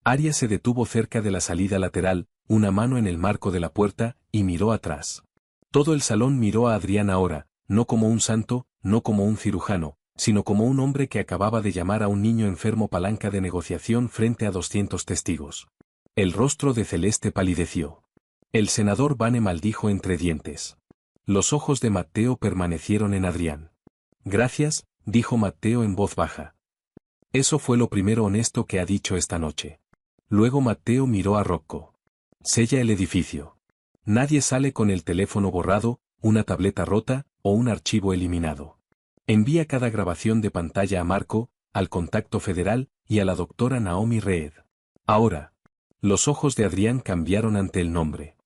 Arya se detuvo cerca de la salida lateral, una mano en el marco de la puerta, y miró atrás. Todo el salón miró a Adrián ahora, no como un santo, no como un cirujano, sino como un hombre que acababa de llamar a un niño enfermo palanca de negociación frente a 200 testigos. El rostro de Celeste palideció. El senador Vane maldijo entre dientes. Los ojos de Matteo permanecieron en Adrián. Gracias, dijo Matteo en voz baja. Eso fue lo primero honesto que ha dicho esta noche. Luego Matteo miró a Rocco. Sella el edificio. Nadie sale con el teléfono borrado, una tableta rota, o un archivo eliminado. Envía cada grabación de pantalla a Marco, al contacto federal, y a la doctora Naomi Reed. Ahora. Los ojos de Adrián cambiaron ante el nombre.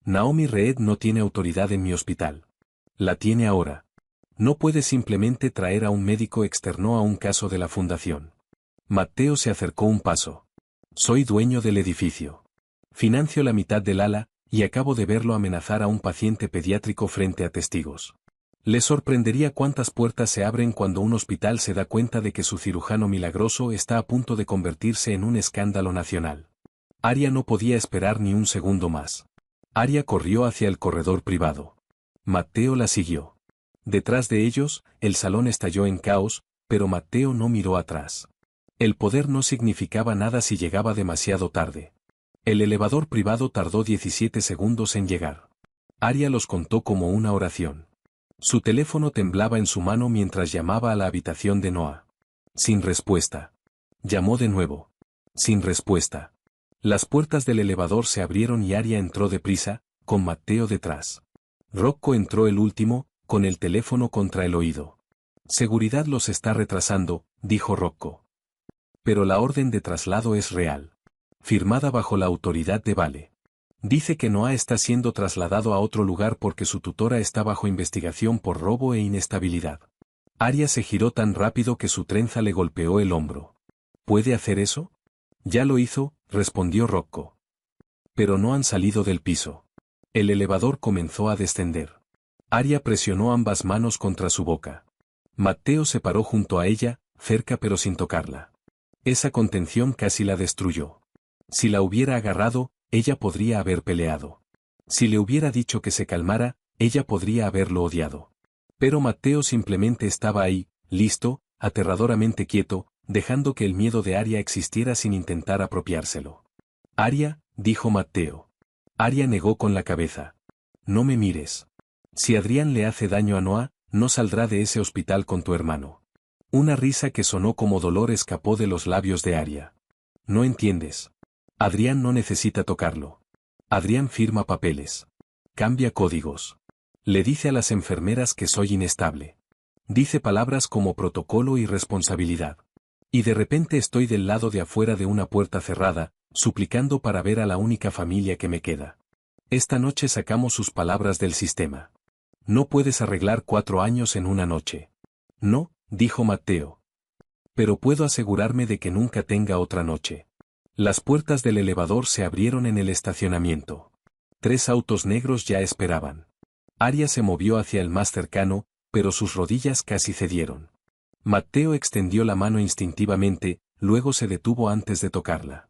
Naomi Reed no tiene autoridad en mi hospital. La tiene ahora. No puede simplemente traer a un médico externo a un caso de la fundación. Matteo se acercó un paso. Soy dueño del edificio. Financio la mitad del ala, y acabo de verlo amenazar a un paciente pediátrico frente a testigos. Le sorprendería cuántas puertas se abren cuando un hospital se da cuenta de que su cirujano milagroso está a punto de convertirse en un escándalo nacional. Arya no podía esperar ni un segundo más. Arya corrió hacia el corredor privado. Matteo la siguió. Detrás de ellos, el salón estalló en caos, pero Matteo no miró atrás. El poder no significaba nada si llegaba demasiado tarde. El elevador privado tardó 17 segundos en llegar. Arya los contó como una oración. Su teléfono temblaba en su mano mientras llamaba a la habitación de Noah. Sin respuesta. Llamó de nuevo. Sin respuesta. Las puertas del elevador se abrieron y Arya entró deprisa, con Matteo detrás. Rocco entró el último, con el teléfono contra el oído. Seguridad los está retrasando, dijo Rocco. Pero la orden de traslado es real. Firmada bajo la autoridad de Vale. Dice que Noah está siendo trasladado a otro lugar porque su tutora está bajo investigación por robo e inestabilidad. Arya se giró tan rápido que su trenza le golpeó el hombro. ¿Puede hacer eso? Ya lo hizo, respondió Rocco. Pero no han salido del piso. El elevador comenzó a descender. Arya presionó ambas manos contra su boca. Matteo se paró junto a ella, cerca pero sin tocarla. Esa contención casi la destruyó. Si la hubiera agarrado, ella podría haber peleado. Si le hubiera dicho que se calmara, ella podría haberlo odiado. Pero Matteo simplemente estaba ahí, listo, aterradoramente quieto, dejando que el miedo de Arya existiera sin intentar apropiárselo. Arya, dijo Matteo. Arya negó con la cabeza. No me mires. Si Adrián le hace daño a Noah, No saldrá de ese hospital con tu hermano. Una risa que sonó como dolor escapó de los labios de Aria. No entiendes. Adrián no necesita tocarlo. Adrián firma papeles. Cambia códigos. Le dice a las enfermeras que soy inestable. Dice palabras como protocolo y responsabilidad. Y de repente estoy del lado de afuera de una puerta cerrada, suplicando para ver a la única familia que me queda. Esta noche sacamos sus palabras del sistema. No puedes arreglar 4 años en una noche. No, dijo Matteo. Pero puedo asegurarme de que nunca tenga otra noche. Las puertas del elevador se abrieron en el estacionamiento. 3 autos negros ya esperaban. Aria se movió hacia el más cercano, pero sus rodillas casi cedieron. Matteo extendió la mano instintivamente, luego se detuvo antes de tocarla.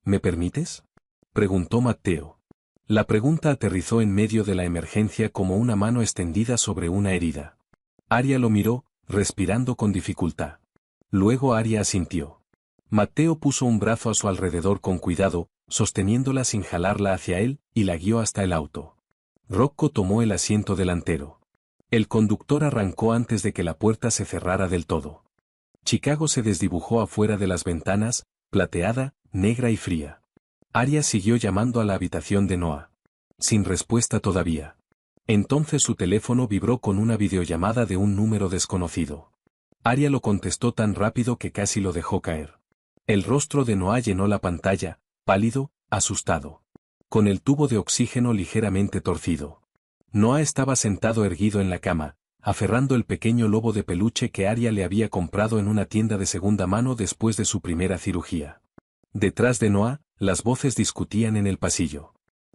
¿Me permites?, preguntó Matteo. La pregunta aterrizó en medio de la emergencia como una mano extendida sobre una herida. Aria lo miró, respirando con dificultad. Luego Aria asintió. Matteo puso un brazo a su alrededor con cuidado, sosteniéndola sin jalarla hacia él, y la guió hasta el auto. Rocco tomó el asiento delantero. El conductor arrancó antes de que la puerta se cerrara del todo. Chicago se desdibujó afuera de las ventanas, plateada, negra y fría. Aria siguió llamando a la habitación de Noah. Sin respuesta todavía. Entonces su teléfono vibró con una videollamada de un número desconocido. Aria lo contestó tan rápido que casi lo dejó caer. El rostro de Noah llenó la pantalla, pálido, asustado. Con el tubo de oxígeno ligeramente torcido. Noah estaba sentado erguido en la cama, aferrando el pequeño lobo de peluche que Aria le había comprado en una tienda de segunda mano después de su primera cirugía. Detrás de Noah, las voces discutían en el pasillo.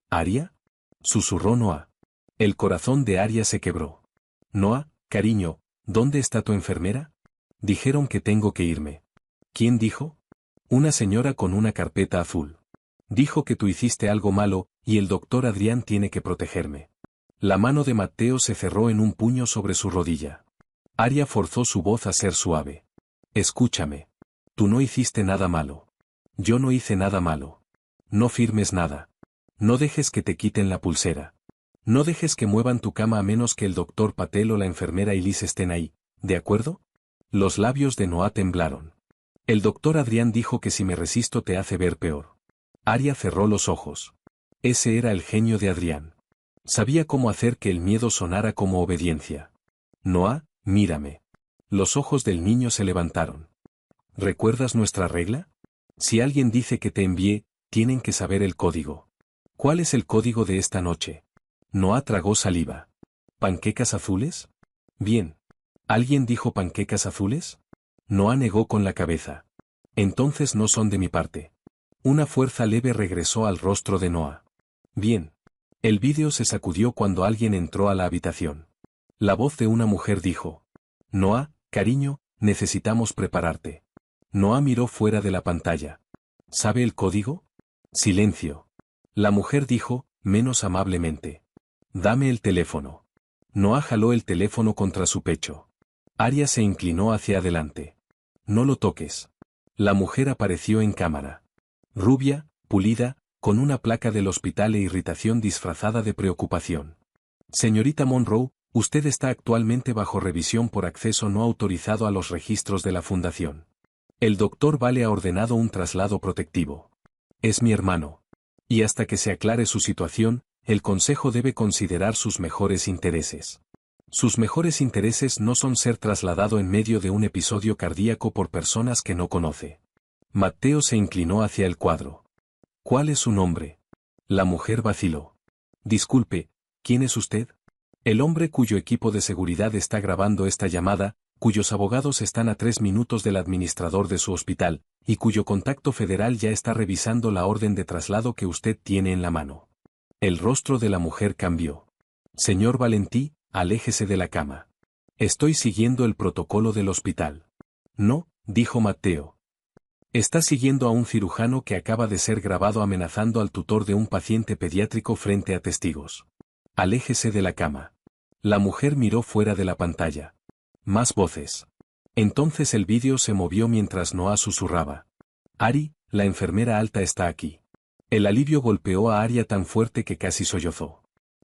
¿Aria?, susurró Noah. El corazón de Aria se quebró. Noah, cariño, ¿dónde está tu enfermera? Dijeron que tengo que irme. ¿Quién dijo? Una señora con una carpeta azul. Dijo que tú hiciste algo malo, y el doctor Adrián tiene que protegerme. La mano de Matteo se cerró en un puño sobre su rodilla. Aria forzó su voz a ser suave. Escúchame. Tú no hiciste nada malo. Yo no hice nada malo. No firmes nada. No dejes que te quiten la pulsera. No dejes que muevan tu cama a menos que el doctor Patel o la enfermera Elise estén ahí, ¿de acuerdo? Los labios de Noah temblaron. El doctor Adrián dijo que si me resisto te hace ver peor. Aria cerró los ojos. Ese era el genio de Adrián. Sabía cómo hacer que el miedo sonara como obediencia. Noah, mírame. Los ojos del niño se levantaron. ¿Recuerdas nuestra regla? Si alguien dice que te envié, tienen que saber el código. ¿Cuál es el código de esta noche? Noah tragó saliva. ¿Panquecas azules? Bien. ¿Alguien dijo panquecas azules? Noah negó con la cabeza. Entonces no son de mi parte. Una fuerza leve regresó al rostro de Noah. Bien. El vídeo se sacudió cuando alguien entró a la habitación. La voz de una mujer dijo. Noah, cariño, necesitamos prepararte. Noah miró fuera de la pantalla. ¿Sabe el código? Silencio. La mujer dijo, menos amablemente. Dame el teléfono. Noah jaló el teléfono contra su pecho. Aria se inclinó hacia adelante. No lo toques. La mujer apareció en cámara. Rubia, pulida, con una placa del hospital e irritación disfrazada de preocupación. Señorita Monroe, usted está actualmente bajo revisión por acceso no autorizado a los registros de la fundación. El doctor Vale ha ordenado un traslado protectivo. Es mi hermano. Y hasta que se aclare su situación, el Consejo debe considerar sus mejores intereses. Sus mejores intereses no son ser trasladado en medio de un episodio cardíaco por personas que no conoce. Matteo se inclinó hacia el cuadro. ¿Cuál es su nombre? La mujer vaciló. Disculpe, ¿quién es usted? El hombre cuyo equipo de seguridad está grabando esta llamada, cuyos abogados están a 3 minutos del administrador de su hospital, y cuyo contacto federal ya está revisando la orden de traslado que usted tiene en la mano. El rostro de la mujer cambió. Señor Valentí, aléjese de la cama. Estoy siguiendo el protocolo del hospital. No, dijo Matteo. Está siguiendo a un cirujano que acaba de ser grabado amenazando al tutor de un paciente pediátrico frente a testigos. Aléjese de la cama. La mujer miró fuera de la pantalla. Más voces. Entonces el vídeo se movió mientras Noah susurraba. Ari, la enfermera alta está aquí. El alivio golpeó a Aria tan fuerte que casi sollozó.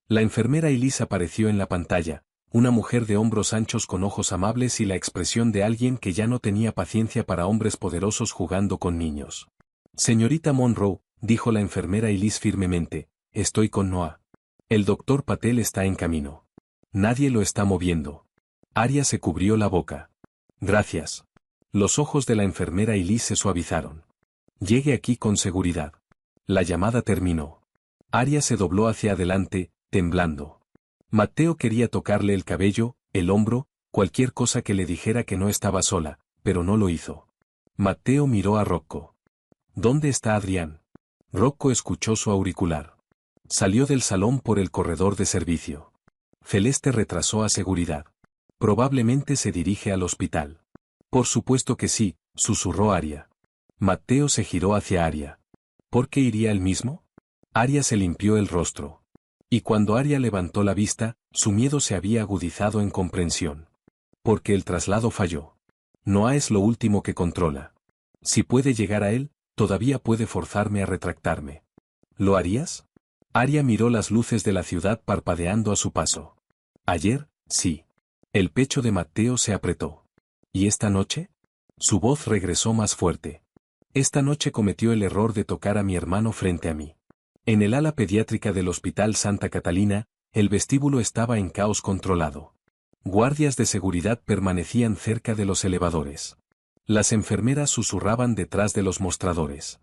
La enfermera Elise apareció en la pantalla, una mujer de hombros anchos con ojos amables y la expresión de alguien que ya no tenía paciencia para hombres poderosos jugando con niños. Señorita Monroe, dijo la enfermera Elise firmemente, estoy con Noah. El doctor Patel está en camino. Nadie lo está moviendo. Arya se cubrió la boca. Gracias. Los ojos de la enfermera Elise se suavizaron. Llegue aquí con seguridad. La llamada terminó. Arya se dobló hacia adelante, temblando. Matteo quería tocarle el cabello, el hombro, cualquier cosa que le dijera que no estaba sola, pero no lo hizo. Matteo miró a Rocco. ¿Dónde está Adrián? Rocco escuchó su auricular. Salió del salón por el corredor de servicio. Celeste retrasó a seguridad. Probablemente se dirige al hospital. Por supuesto que sí, susurró Arya. Matteo se giró hacia Arya. ¿Por qué iría él mismo? Arya se limpió el rostro. Y cuando Arya levantó la vista, su miedo se había agudizado en comprensión. Porque el traslado falló. Noah es lo último que controla. Si puede llegar a él, todavía puede forzarme a retractarme. ¿Lo harías? Arya miró las luces de la ciudad parpadeando a su paso. Ayer, sí. El pecho de Matteo se apretó. ¿Y esta noche? Su voz regresó más fuerte. Esta noche cometió el error de tocar a mi hermano frente a mí. En el ala pediátrica del Hospital Santa Catalina, el vestíbulo estaba en caos controlado. Guardias de seguridad permanecían cerca de los elevadores. Las enfermeras susurraban detrás de los mostradores.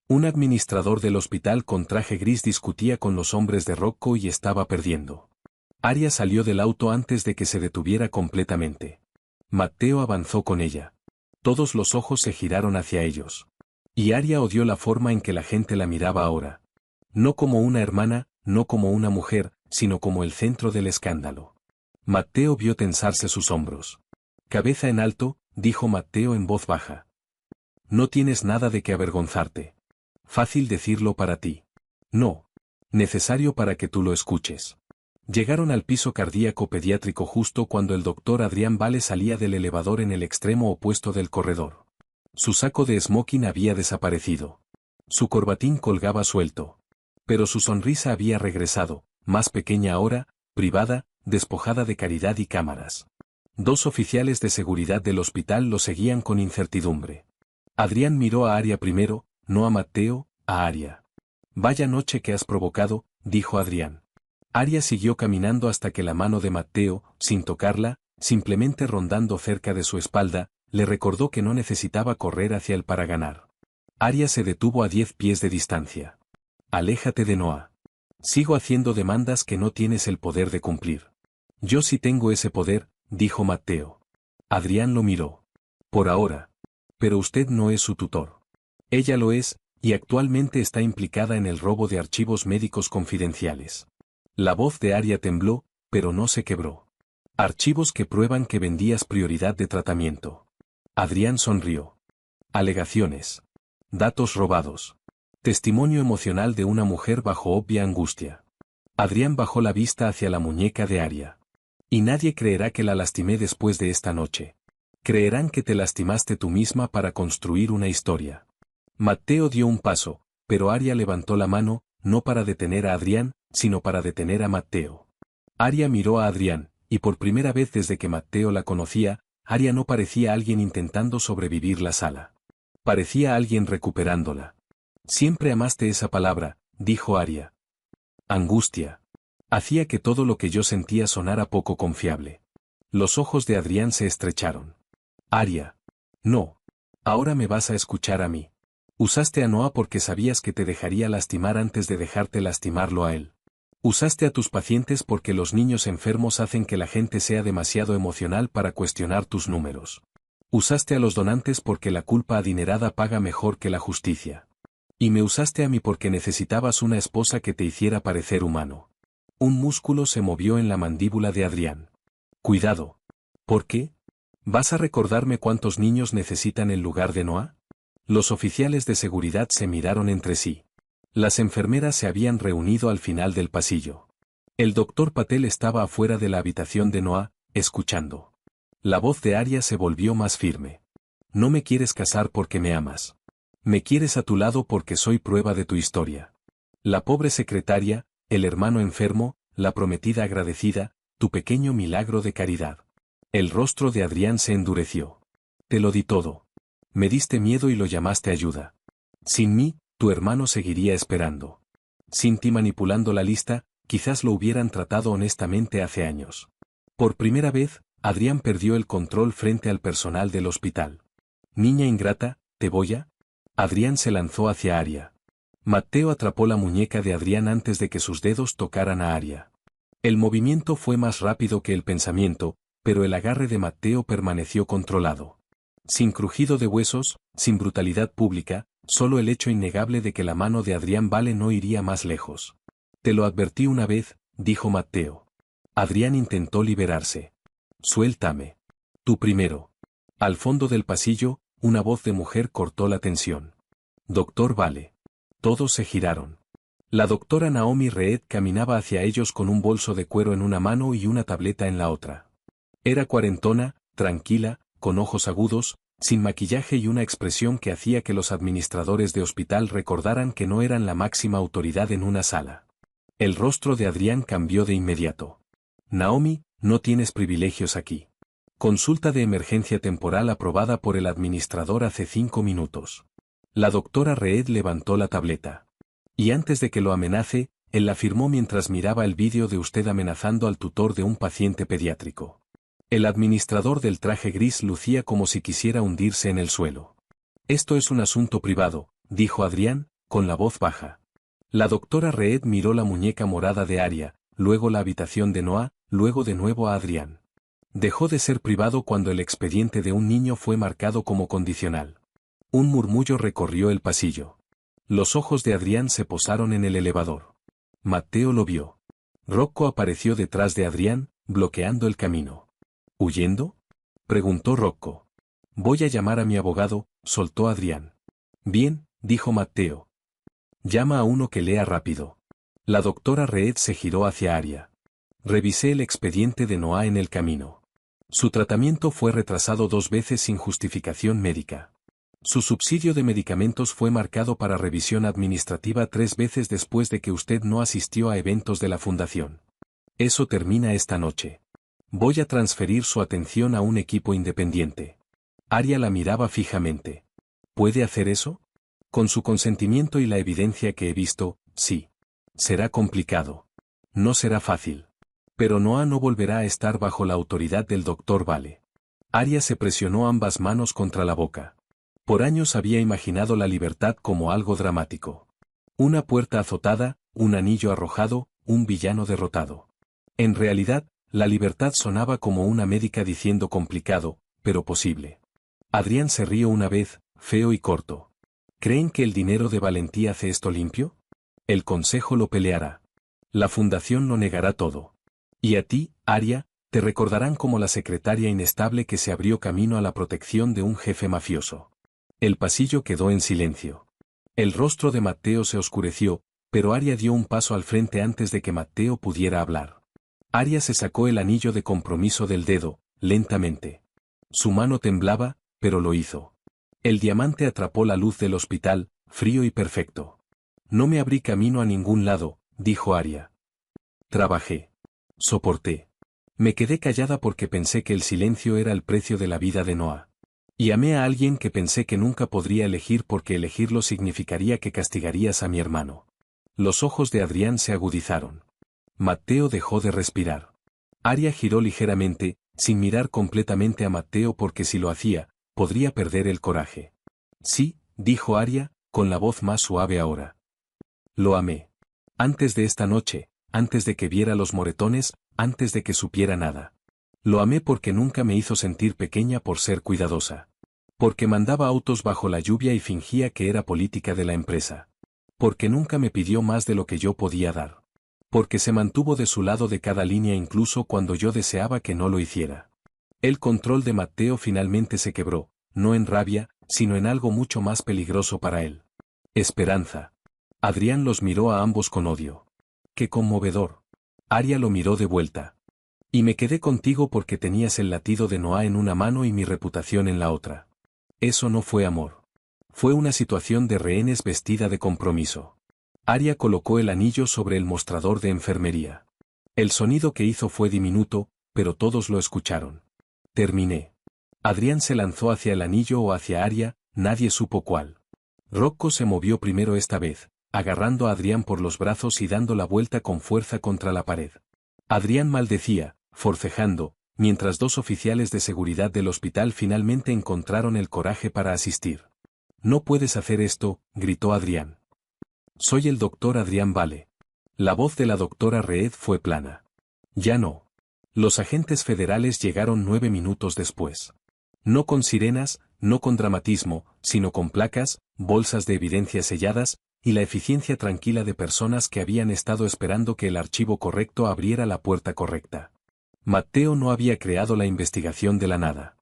Un administrador del hospital con traje gris discutía con los hombres de Rocco y estaba perdiendo. Arya salió del auto antes de que se detuviera completamente. Matteo avanzó con ella. Todos los ojos se giraron hacia ellos. Y Arya odió la forma en que la gente la miraba ahora. No como una hermana, no como una mujer, sino como el centro del escándalo. Matteo vio tensarse sus hombros. Cabeza en alto, dijo Matteo en voz baja. No tienes nada de qué avergonzarte. Fácil decirlo para ti. No. Necesario para que tú lo escuches. Llegaron al piso cardíaco pediátrico justo cuando el doctor Adrián Vale salía del elevador en el extremo opuesto del corredor. Su saco de smoking había desaparecido. Su corbatín colgaba suelto. Pero su sonrisa había regresado, más pequeña ahora, privada, despojada de caridad y cámaras. Dos oficiales de seguridad del hospital lo seguían con incertidumbre. Adrián miró a Arya primero, no a Matteo, a Arya. Vaya noche que has provocado, dijo Adrián. Arya siguió caminando hasta que la mano de Matteo, sin tocarla, simplemente rondando cerca de su espalda, le recordó que no necesitaba correr hacia él para ganar. Arya se detuvo a 10 pies de distancia. Aléjate de Noah. Sigo haciendo demandas que no tienes el poder de cumplir. Yo sí tengo ese poder, dijo Matteo. Adrián lo miró. Por ahora. Pero usted no es su tutor. Ella lo es, y actualmente está implicada en el robo de archivos médicos confidenciales. La voz de Arya tembló, pero no se quebró. Archivos que prueban que vendías prioridad de tratamiento. Adrián sonrió. Alegaciones. Datos robados. Testimonio emocional de una mujer bajo obvia angustia. Adrián bajó la vista hacia la muñeca de Arya. Y nadie creerá que la lastimé después de esta noche. Creerán que te lastimaste tú misma para construir una historia. Matteo dio un paso, pero Arya levantó la mano, no para detener a Adrián, sino para detener a Matteo. Arya miró a Adrián, y por primera vez desde que Matteo la conocía, Arya no parecía alguien intentando sobrevivir la sala. Parecía alguien recuperándola. Siempre amaste esa palabra, dijo Arya. Angustia. Hacía que todo lo que yo sentía sonara poco confiable. Los ojos de Adrián se estrecharon. Arya. No. Ahora me vas a escuchar a mí. Usaste a Noah porque sabías que te dejaría lastimar antes de dejarte lastimarlo a él. Usaste a tus pacientes porque los niños enfermos hacen que la gente sea demasiado emocional para cuestionar tus números. Usaste a los donantes porque la culpa adinerada paga mejor que la justicia. Y me usaste a mí porque necesitabas una esposa que te hiciera parecer humano. Un músculo se movió en la mandíbula de Adrián. Cuidado. ¿Por qué? ¿Vas a recordarme cuántos niños necesitan el lugar de Noah? Los oficiales de seguridad se miraron entre sí. Las enfermeras se habían reunido al final del pasillo. El doctor Patel estaba afuera de la habitación de Noah, escuchando. La voz de Arya se volvió más firme. No me quieres casar porque me amas. Me quieres a tu lado porque soy prueba de tu historia. La pobre secretaria, el hermano enfermo, la prometida agradecida, tu pequeño milagro de caridad. El rostro de Adrián se endureció. Te lo di todo. Me diste miedo y lo llamaste ayuda. Sin mí, tu hermano seguiría esperando. Sin ti manipulando la lista, quizás lo hubieran tratado honestamente hace años. Por primera vez, Adrián perdió el control frente al personal del hospital. Niña ingrata, ¿te voy a? Adrián se lanzó hacia Aria. Matteo atrapó la muñeca de Adrián antes de que sus dedos tocaran a Aria. El movimiento fue más rápido que el pensamiento, pero el agarre de Matteo permaneció controlado. Sin crujido de huesos, sin brutalidad pública, solo el hecho innegable de que la mano de Adrián Vale no iría más lejos. Te lo advertí una vez, dijo Matteo. Adrián intentó liberarse. Suéltame. Tú primero. Al fondo del pasillo, una voz de mujer cortó la tensión. Doctor Vale. Todos se giraron. La doctora Naomi Reed caminaba hacia ellos con un bolso de cuero en una mano y una tableta en la otra. Era cuarentona, tranquila, con ojos agudos, sin maquillaje y una expresión que hacía que los administradores de hospital recordaran que no eran la máxima autoridad en una sala. El rostro de Adrián cambió de inmediato. Naomi, no tienes privilegios aquí. Consulta de emergencia temporal aprobada por el administrador hace 5 minutos. La doctora Reed levantó la tableta. Y antes de que lo amenace, él la firmó mientras miraba el vídeo de usted amenazando al tutor de un paciente pediátrico. El administrador del traje gris lucía como si quisiera hundirse en el suelo. Esto es un asunto privado, dijo Adrián, con la voz baja. La doctora Reed miró la muñeca morada de Aria, luego la habitación de Noah, luego de nuevo a Adrián. Dejó de ser privado cuando el expediente de un niño fue marcado como condicional. Un murmullo recorrió el pasillo. Los ojos de Adrián se posaron en el elevador. Matteo lo vio. Rocco apareció detrás de Adrián, bloqueando el camino. ¿Huyendo? Preguntó Rocco. Voy a llamar a mi abogado, soltó Adrián. Bien, dijo Matteo. Llama a uno que lea rápido. La doctora Reed se giró hacia Aria. Revisé el expediente de Noah en el camino. Su tratamiento fue retrasado 2 veces sin justificación médica. Su subsidio de medicamentos fue marcado para revisión administrativa 3 veces después de que usted no asistió a eventos de la fundación. Eso termina esta noche. Voy a transferir su atención a un equipo independiente. Aria la miraba fijamente. ¿Puede hacer eso? Con su consentimiento y la evidencia que he visto, sí. Será complicado. No será fácil. Pero Noah no volverá a estar bajo la autoridad del Dr. Vale. Aria se presionó ambas manos contra la boca. Por años había imaginado la libertad como algo dramático. Una puerta azotada, un anillo arrojado, un villano derrotado. En realidad, la libertad sonaba como una médica diciendo complicado, pero posible. Adrián se rió una vez, feo y corto. ¿Creen que el dinero de Valentí hace esto limpio? El consejo lo peleará. La fundación lo negará todo. Y a ti, Aria, te recordarán como la secretaria inestable que se abrió camino a la protección de un jefe mafioso. El pasillo quedó en silencio. El rostro de Matteo se oscureció, pero Aria dio un paso al frente antes de que Matteo pudiera hablar. Aria se sacó el anillo de compromiso del dedo, lentamente. Su mano temblaba, pero lo hizo. El diamante atrapó la luz del hospital, frío y perfecto. No me abrí camino a ningún lado, dijo Aria. Trabajé. Soporté. Me quedé callada porque pensé que el silencio era el precio de la vida de Noah. Y amé a alguien que pensé que nunca podría elegir porque elegirlo significaría que castigarías a mi hermano. Los ojos de Adrián se agudizaron. Matteo dejó de respirar. Aria giró ligeramente, sin mirar completamente a Matteo porque si lo hacía, podría perder el coraje. Sí, dijo Aria, con la voz más suave ahora. Lo amé. Antes de esta noche, antes de que viera los moretones, antes de que supiera nada. Lo amé porque nunca me hizo sentir pequeña por ser cuidadosa. Porque mandaba autos bajo la lluvia y fingía que era política de la empresa. Porque nunca me pidió más de lo que yo podía dar. Porque se mantuvo de su lado de cada línea incluso cuando yo deseaba que no lo hiciera. El control de Matteo finalmente se quebró, no en rabia, sino en algo mucho más peligroso para él. Esperanza. Adrián los miró a ambos con odio. ¡Qué conmovedor! Aria lo miró de vuelta. Y me quedé contigo porque tenías el latido de Noah en una mano y mi reputación en la otra. Eso no fue amor. Fue una situación de rehenes vestida de compromiso. Aria colocó el anillo sobre el mostrador de enfermería. El sonido que hizo fue diminuto, pero todos lo escucharon. Terminé. Adrián se lanzó hacia el anillo o hacia Aria, nadie supo cuál. Rocco se movió primero esta vez, agarrando a Adrián por los brazos y dando la vuelta con fuerza contra la pared. Adrián maldecía, forcejando, mientras dos oficiales de seguridad del hospital finalmente encontraron el coraje para asistir. «No puedes hacer esto», gritó Adrián. «Soy el doctor Adrián Vale». La voz de la doctora Reed fue plana. «Ya no». Los agentes federales llegaron 9 minutos después. No con sirenas, no con dramatismo, sino con placas, bolsas de evidencia selladas, y la eficiencia tranquila de personas que habían estado esperando que el archivo correcto abriera la puerta correcta. Matteo no había creado la investigación de la nada.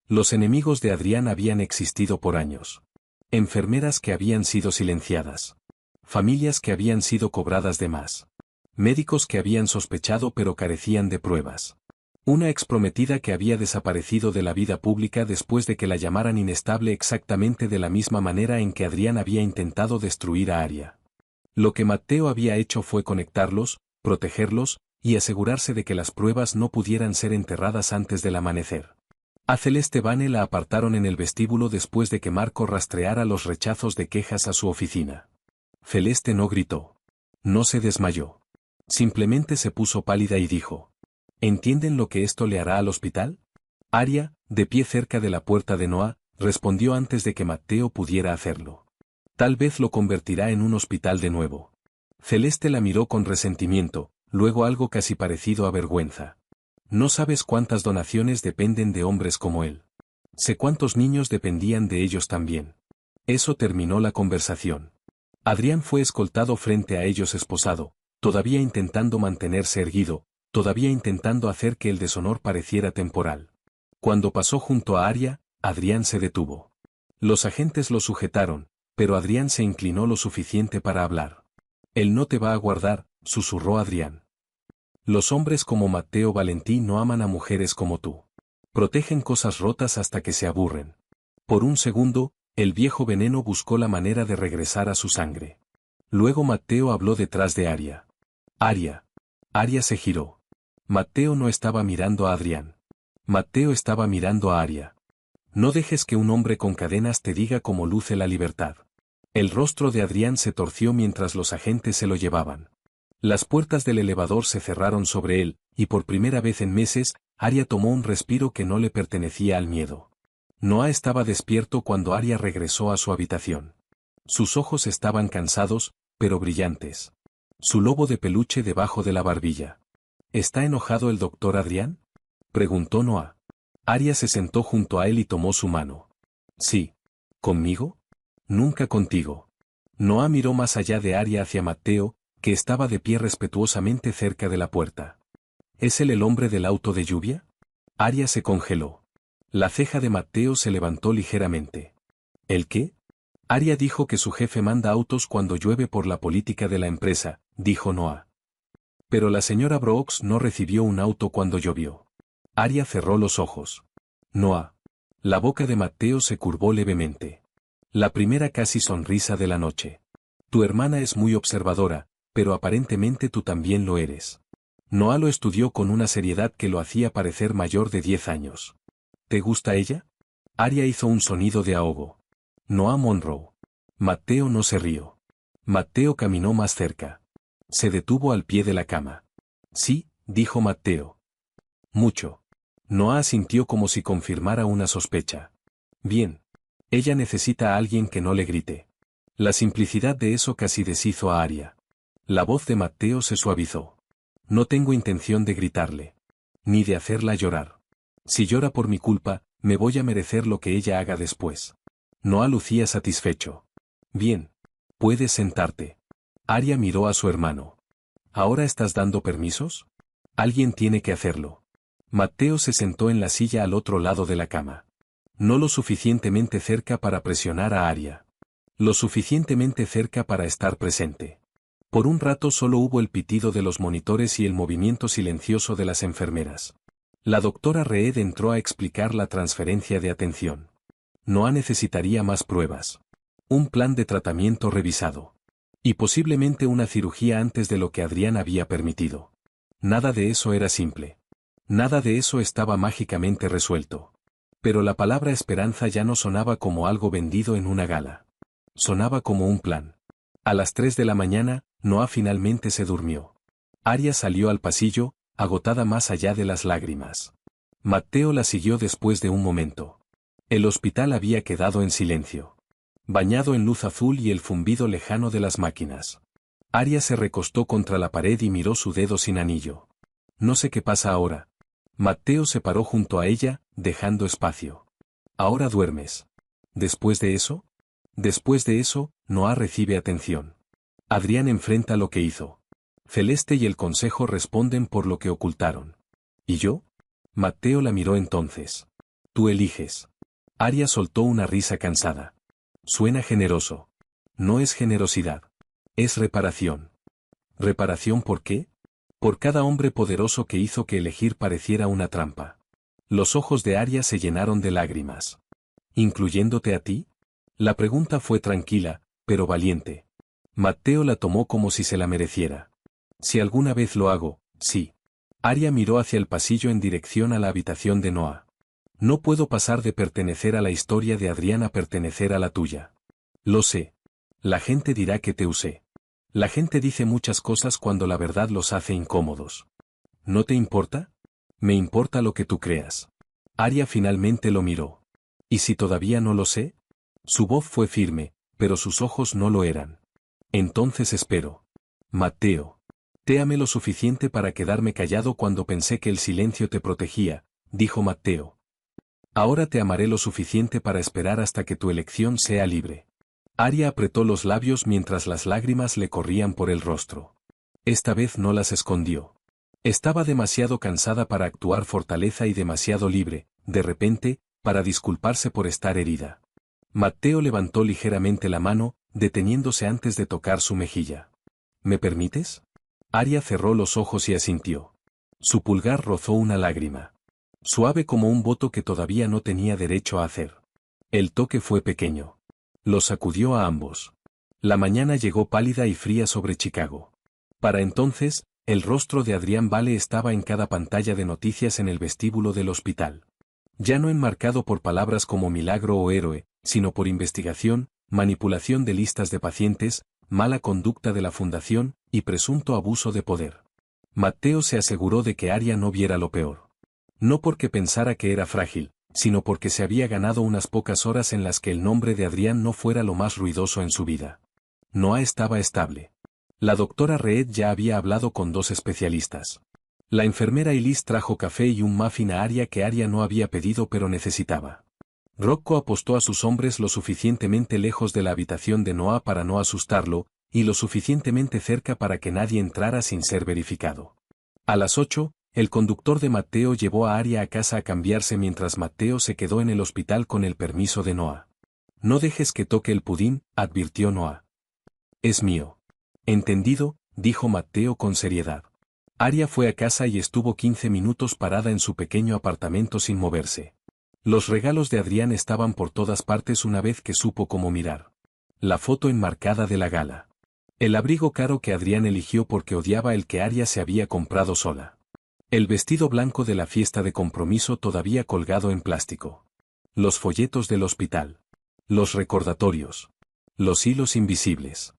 Los enemigos de Adrián habían existido por años. Enfermeras que habían sido silenciadas. Familias que habían sido cobradas de más. Médicos que habían sospechado pero carecían de pruebas. Una exprometida que había desaparecido de la vida pública después de que la llamaran inestable exactamente de la misma manera en que Adrián había intentado destruir a Aria. Lo que Matteo había hecho fue conectarlos, protegerlos, y asegurarse de que las pruebas no pudieran ser enterradas antes del amanecer. A Celeste Vane la apartaron en el vestíbulo después de que Marco rastreara los rechazos de quejas a su oficina. Celeste no gritó. No se desmayó. Simplemente se puso pálida y dijo: ¿Entienden lo que esto le hará al hospital? Aria, de pie cerca de la puerta de Noah, respondió antes de que Matteo pudiera hacerlo. Tal vez lo convertirá en un hospital de nuevo. Celeste la miró con resentimiento, luego algo casi parecido a vergüenza. No sabes cuántas donaciones dependen de hombres como él. Sé cuántos niños dependían de ellos también. Eso terminó la conversación. Adrián fue escoltado frente a ellos esposado, todavía intentando mantenerse erguido, todavía intentando hacer que el deshonor pareciera temporal. Cuando pasó junto a Aria, Adrián se detuvo. Los agentes lo sujetaron, pero Adrián se inclinó lo suficiente para hablar. Él no te va a guardar, susurró Adrián. Los hombres como Matteo Valentí no aman a mujeres como tú. Protegen cosas rotas hasta que se aburren. Por un segundo, el viejo veneno buscó la manera de regresar a su sangre. Luego Matteo habló detrás de Aria. Aria. Aria se giró. Matteo no estaba mirando a Adrián. Matteo estaba mirando a Aria. No dejes que un hombre con cadenas te diga cómo luce la libertad. El rostro de Adrián se torció mientras los agentes se lo llevaban. Las puertas del elevador se cerraron sobre él, y por primera vez en meses, Aria tomó un respiro que no le pertenecía al miedo. Noah estaba despierto cuando Aria regresó a su habitación. Sus ojos estaban cansados, pero brillantes. Su lobo de peluche debajo de la barbilla. ¿Está enojado el doctor Adrián?, preguntó Noah. Aria se sentó junto a él y tomó su mano. Sí. ¿Conmigo? Nunca contigo. Noah miró más allá de Aria hacia Matteo, que estaba de pie respetuosamente cerca de la puerta. ¿Es él el hombre del auto de lluvia? Aria se congeló. La ceja de Matteo se levantó ligeramente. ¿El qué? Aria dijo que su jefe manda autos cuando llueve por la política de la empresa, dijo Noah. Pero la señora Brooks no recibió un auto cuando llovió. Aria cerró los ojos. Noah. La boca de Matteo se curvó levemente. La primera casi sonrisa de la noche. Tu hermana es muy observadora, pero aparentemente tú también lo eres. Noah lo estudió con una seriedad que lo hacía parecer mayor de 10 años. ¿Te gusta ella? Aria hizo un sonido de ahogo. Noah Monroe. Matteo no se rió. Matteo caminó más cerca. Se detuvo al pie de la cama. Sí, dijo Matteo. Mucho. Noah asintió como si confirmara una sospecha. Bien. Ella necesita a alguien que no le grite. La simplicidad de eso casi deshizo a Aria. La voz de Matteo se suavizó. No tengo intención de gritarle. Ni de hacerla llorar. Si llora por mi culpa, me voy a merecer lo que ella haga después. Noah lucía satisfecho. Bien. Puedes sentarte. Aria miró a su hermano. ¿Ahora estás dando permisos? Alguien tiene que hacerlo. Matteo se sentó en la silla al otro lado de la cama. No lo suficientemente cerca para presionar a Aria. Lo suficientemente cerca para estar presente. Por un rato solo hubo el pitido de los monitores y el movimiento silencioso de las enfermeras. La doctora Reed entró a explicar la transferencia de atención. Noah necesitaría más pruebas. Un plan de tratamiento revisado. Y posiblemente una cirugía antes de lo que Adrián había permitido. Nada de eso era simple. Nada de eso estaba mágicamente resuelto. Pero la palabra esperanza ya no sonaba como algo vendido en una gala. Sonaba como un plan. A las 3 de la mañana, Noah finalmente se durmió. Aria salió al pasillo, agotada más allá de las lágrimas. Matteo la siguió después de un momento. El hospital había quedado en silencio, bañado en luz azul y el zumbido lejano de las máquinas. Aria se recostó contra la pared y miró su dedo sin anillo. No sé qué pasa ahora. Matteo se paró junto a ella, dejando espacio. Ahora duermes. ¿Después de eso? Después de eso, Noah recibe atención. Adrián enfrenta lo que hizo. Celeste y el consejo responden por lo que ocultaron. ¿Y yo? Matteo la miró entonces. Tú eliges. Aria soltó una risa cansada. Suena generoso. No es generosidad. Es reparación. ¿Reparación por qué? Por cada hombre poderoso que hizo que elegir pareciera una trampa. Los ojos de Aria se llenaron de lágrimas. ¿Incluyéndote a ti? La pregunta fue tranquila, pero valiente. Matteo la tomó como si se la mereciera. Si alguna vez lo hago, sí. Aria miró hacia el pasillo en dirección a la habitación de Noah. No puedo pasar de pertenecer a la historia de Adrián a pertenecer a la tuya. Lo sé. La gente dirá que te usé. La gente dice muchas cosas cuando la verdad los hace incómodos. ¿No te importa? Me importa lo que tú creas. Aria finalmente lo miró. ¿Y si todavía no lo sé? Su voz fue firme, pero sus ojos no lo eran. Entonces espero. Matteo. Téame lo suficiente para quedarme callado cuando pensé que el silencio te protegía, dijo Matteo. Ahora te amaré lo suficiente para esperar hasta que tu elección sea libre. Aria apretó los labios mientras las lágrimas le corrían por el rostro. Esta vez no las escondió. Estaba demasiado cansada para actuar fortaleza y demasiado libre, de repente, para disculparse por estar herida. Matteo levantó ligeramente la mano, deteniéndose antes de tocar su mejilla. ¿Me permites? Aria cerró los ojos y asintió. Su pulgar rozó una lágrima. Suave como un voto que todavía no tenía derecho a hacer. El toque fue pequeño. Lo sacudió a ambos. La mañana llegó pálida y fría sobre Chicago. Para entonces, el rostro de Adrián Vale estaba en cada pantalla de noticias en el vestíbulo del hospital. Ya no enmarcado por palabras como milagro o héroe, sino por investigación, manipulación de listas de pacientes, mala conducta de la fundación y presunto abuso de poder. Matteo se aseguró de que Aria no viera lo peor. No porque pensara que era frágil, sino porque se había ganado unas pocas horas en las que el nombre de Adrián no fuera lo más ruidoso en su vida. Noah estaba estable. La doctora Reed ya había hablado con 2 especialistas. La enfermera Elise trajo café y un muffin a Aria que Aria no había pedido pero necesitaba. Rocco apostó a sus hombres lo suficientemente lejos de la habitación de Noah para no asustarlo, y lo suficientemente cerca para que nadie entrara sin ser verificado. A las 8, el conductor de Matteo llevó a Aria a casa a cambiarse mientras Matteo se quedó en el hospital con el permiso de Noah. No dejes que toque el pudín, advirtió Noah. Es mío. Entendido, dijo Matteo con seriedad. Aria fue a casa y estuvo 15 minutos parada en su pequeño apartamento sin moverse. Los regalos de Adrián estaban por todas partes una vez que supo cómo mirar. La foto enmarcada de la gala. El abrigo caro que Adrián eligió porque odiaba el que Aria se había comprado sola. El vestido blanco de la fiesta de compromiso todavía colgado en plástico. Los folletos del hospital. Los recordatorios. Los hilos invisibles.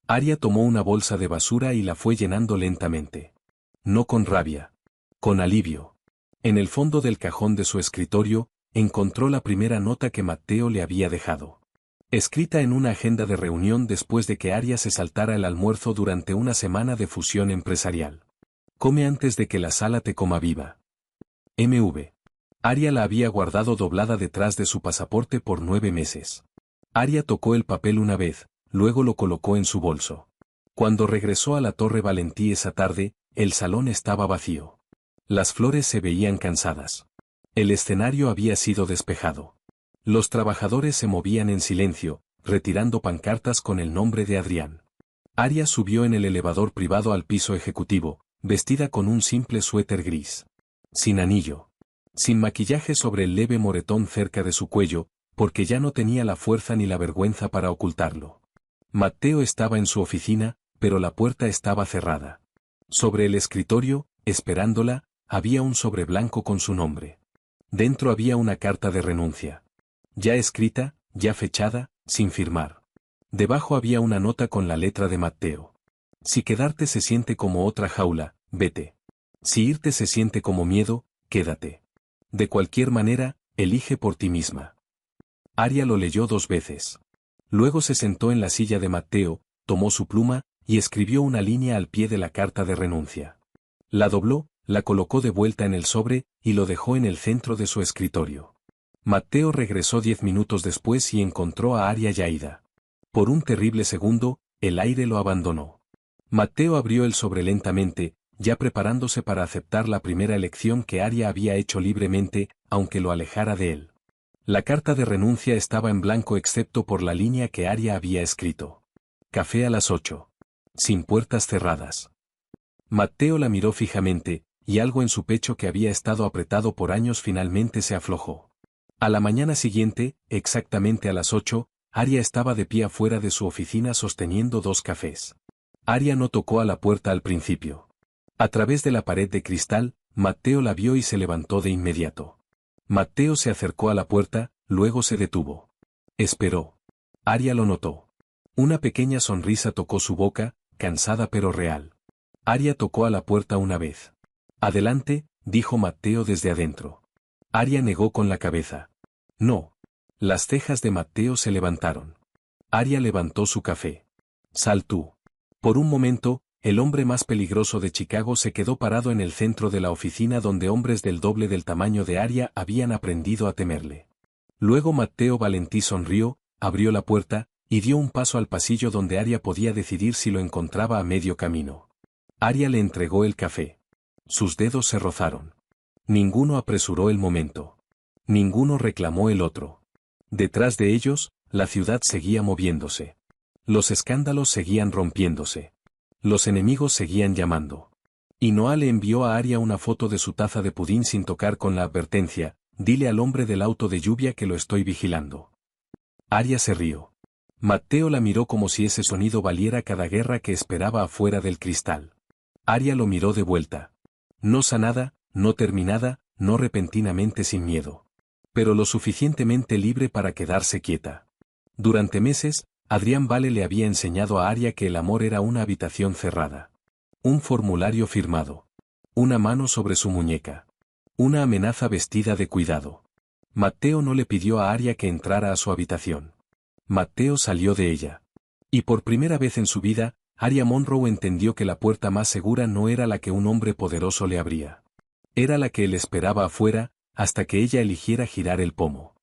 Aria tomó una bolsa de basura y la fue llenando lentamente. No con rabia. Con alivio. En el fondo del cajón de su escritorio, encontró la primera nota que Matteo le había dejado. Escrita en una agenda de reunión después de que Aria se saltara el almuerzo durante una semana de fusión empresarial. Come antes de que la sala te coma viva. MV. Aria la había guardado doblada detrás de su pasaporte por 9 meses. Aria tocó el papel una vez, luego lo colocó en su bolso. Cuando regresó a la Torre Valentí esa tarde, el salón estaba vacío. Las flores se veían cansadas. El escenario había sido despejado. Los trabajadores se movían en silencio, retirando pancartas con el nombre de Adrián. Aria subió en el elevador privado al piso ejecutivo, vestida con un simple suéter gris. Sin anillo. Sin maquillaje sobre el leve moretón cerca de su cuello, porque ya no tenía la fuerza ni la vergüenza para ocultarlo. Matteo estaba en su oficina, pero la puerta estaba cerrada. Sobre el escritorio, esperándola, había un sobre blanco con su nombre. Dentro había una carta de renuncia. Ya escrita, ya fechada, sin firmar. Debajo había una nota con la letra de Matteo. Si quedarte se siente como otra jaula, vete. Si irte se siente como miedo, quédate. De cualquier manera, elige por ti misma. Aria lo leyó 2 veces. Luego se sentó en la silla de Matteo, tomó su pluma, y escribió una línea al pie de la carta de renuncia. La dobló, la colocó de vuelta en el sobre, y lo dejó en el centro de su escritorio. Matteo regresó 10 minutos después y encontró a Aria y Aida. Por un terrible segundo, el aire lo abandonó. Matteo abrió el sobre lentamente, ya preparándose para aceptar la primera elección que Aria había hecho libremente, aunque lo alejara de él. La carta de renuncia estaba en blanco excepto por la línea que Aria había escrito. Café a las 8. Sin puertas cerradas. Matteo la miró fijamente, y algo en su pecho que había estado apretado por años finalmente se aflojó. A la mañana siguiente, exactamente a las 8, Aria estaba de pie afuera de su oficina sosteniendo 2 cafés. Aria no tocó a la puerta al principio. A través de la pared de cristal, Matteo la vio y se levantó de inmediato. Matteo se acercó a la puerta, luego se detuvo. Esperó. Aria lo notó. Una pequeña sonrisa tocó su boca, cansada pero real. Aria tocó a la puerta una vez. Adelante, dijo Matteo desde adentro. Aria negó con la cabeza. No. Las cejas de Matteo se levantaron. Aria levantó su café. Sal tú. Por un momento, el hombre más peligroso de Chicago se quedó parado en el centro de la oficina donde hombres del doble del tamaño de Aria habían aprendido a temerle. Luego Matteo Valentí sonrió, abrió la puerta, y dio un paso al pasillo donde Aria podía decidir si lo encontraba a medio camino. Aria le entregó el café. Sus dedos se rozaron. Ninguno apresuró el momento. Ninguno reclamó el otro. Detrás de ellos, la ciudad seguía moviéndose. Los escándalos seguían rompiéndose. Los enemigos seguían llamando. Y Noah le envió a Aria una foto de su taza de pudín sin tocar con la advertencia, dile al hombre del auto de lluvia que lo estoy vigilando. Aria se rió. Matteo la miró como si ese sonido valiera cada guerra que esperaba afuera del cristal. Aria lo miró de vuelta. No sanada, no terminada, no repentinamente sin miedo. Pero lo suficientemente libre para quedarse quieta. Durante meses, Adrián Vale le había enseñado a Aria que el amor era una habitación cerrada. Un formulario firmado. Una mano sobre su muñeca. Una amenaza vestida de cuidado. Matteo no le pidió a Aria que entrara a su habitación. Matteo salió de ella. Y por primera vez en su vida, Aria Monroe entendió que la puerta más segura no era la que un hombre poderoso le abría. Era la que él esperaba afuera, hasta que ella eligiera girar el pomo.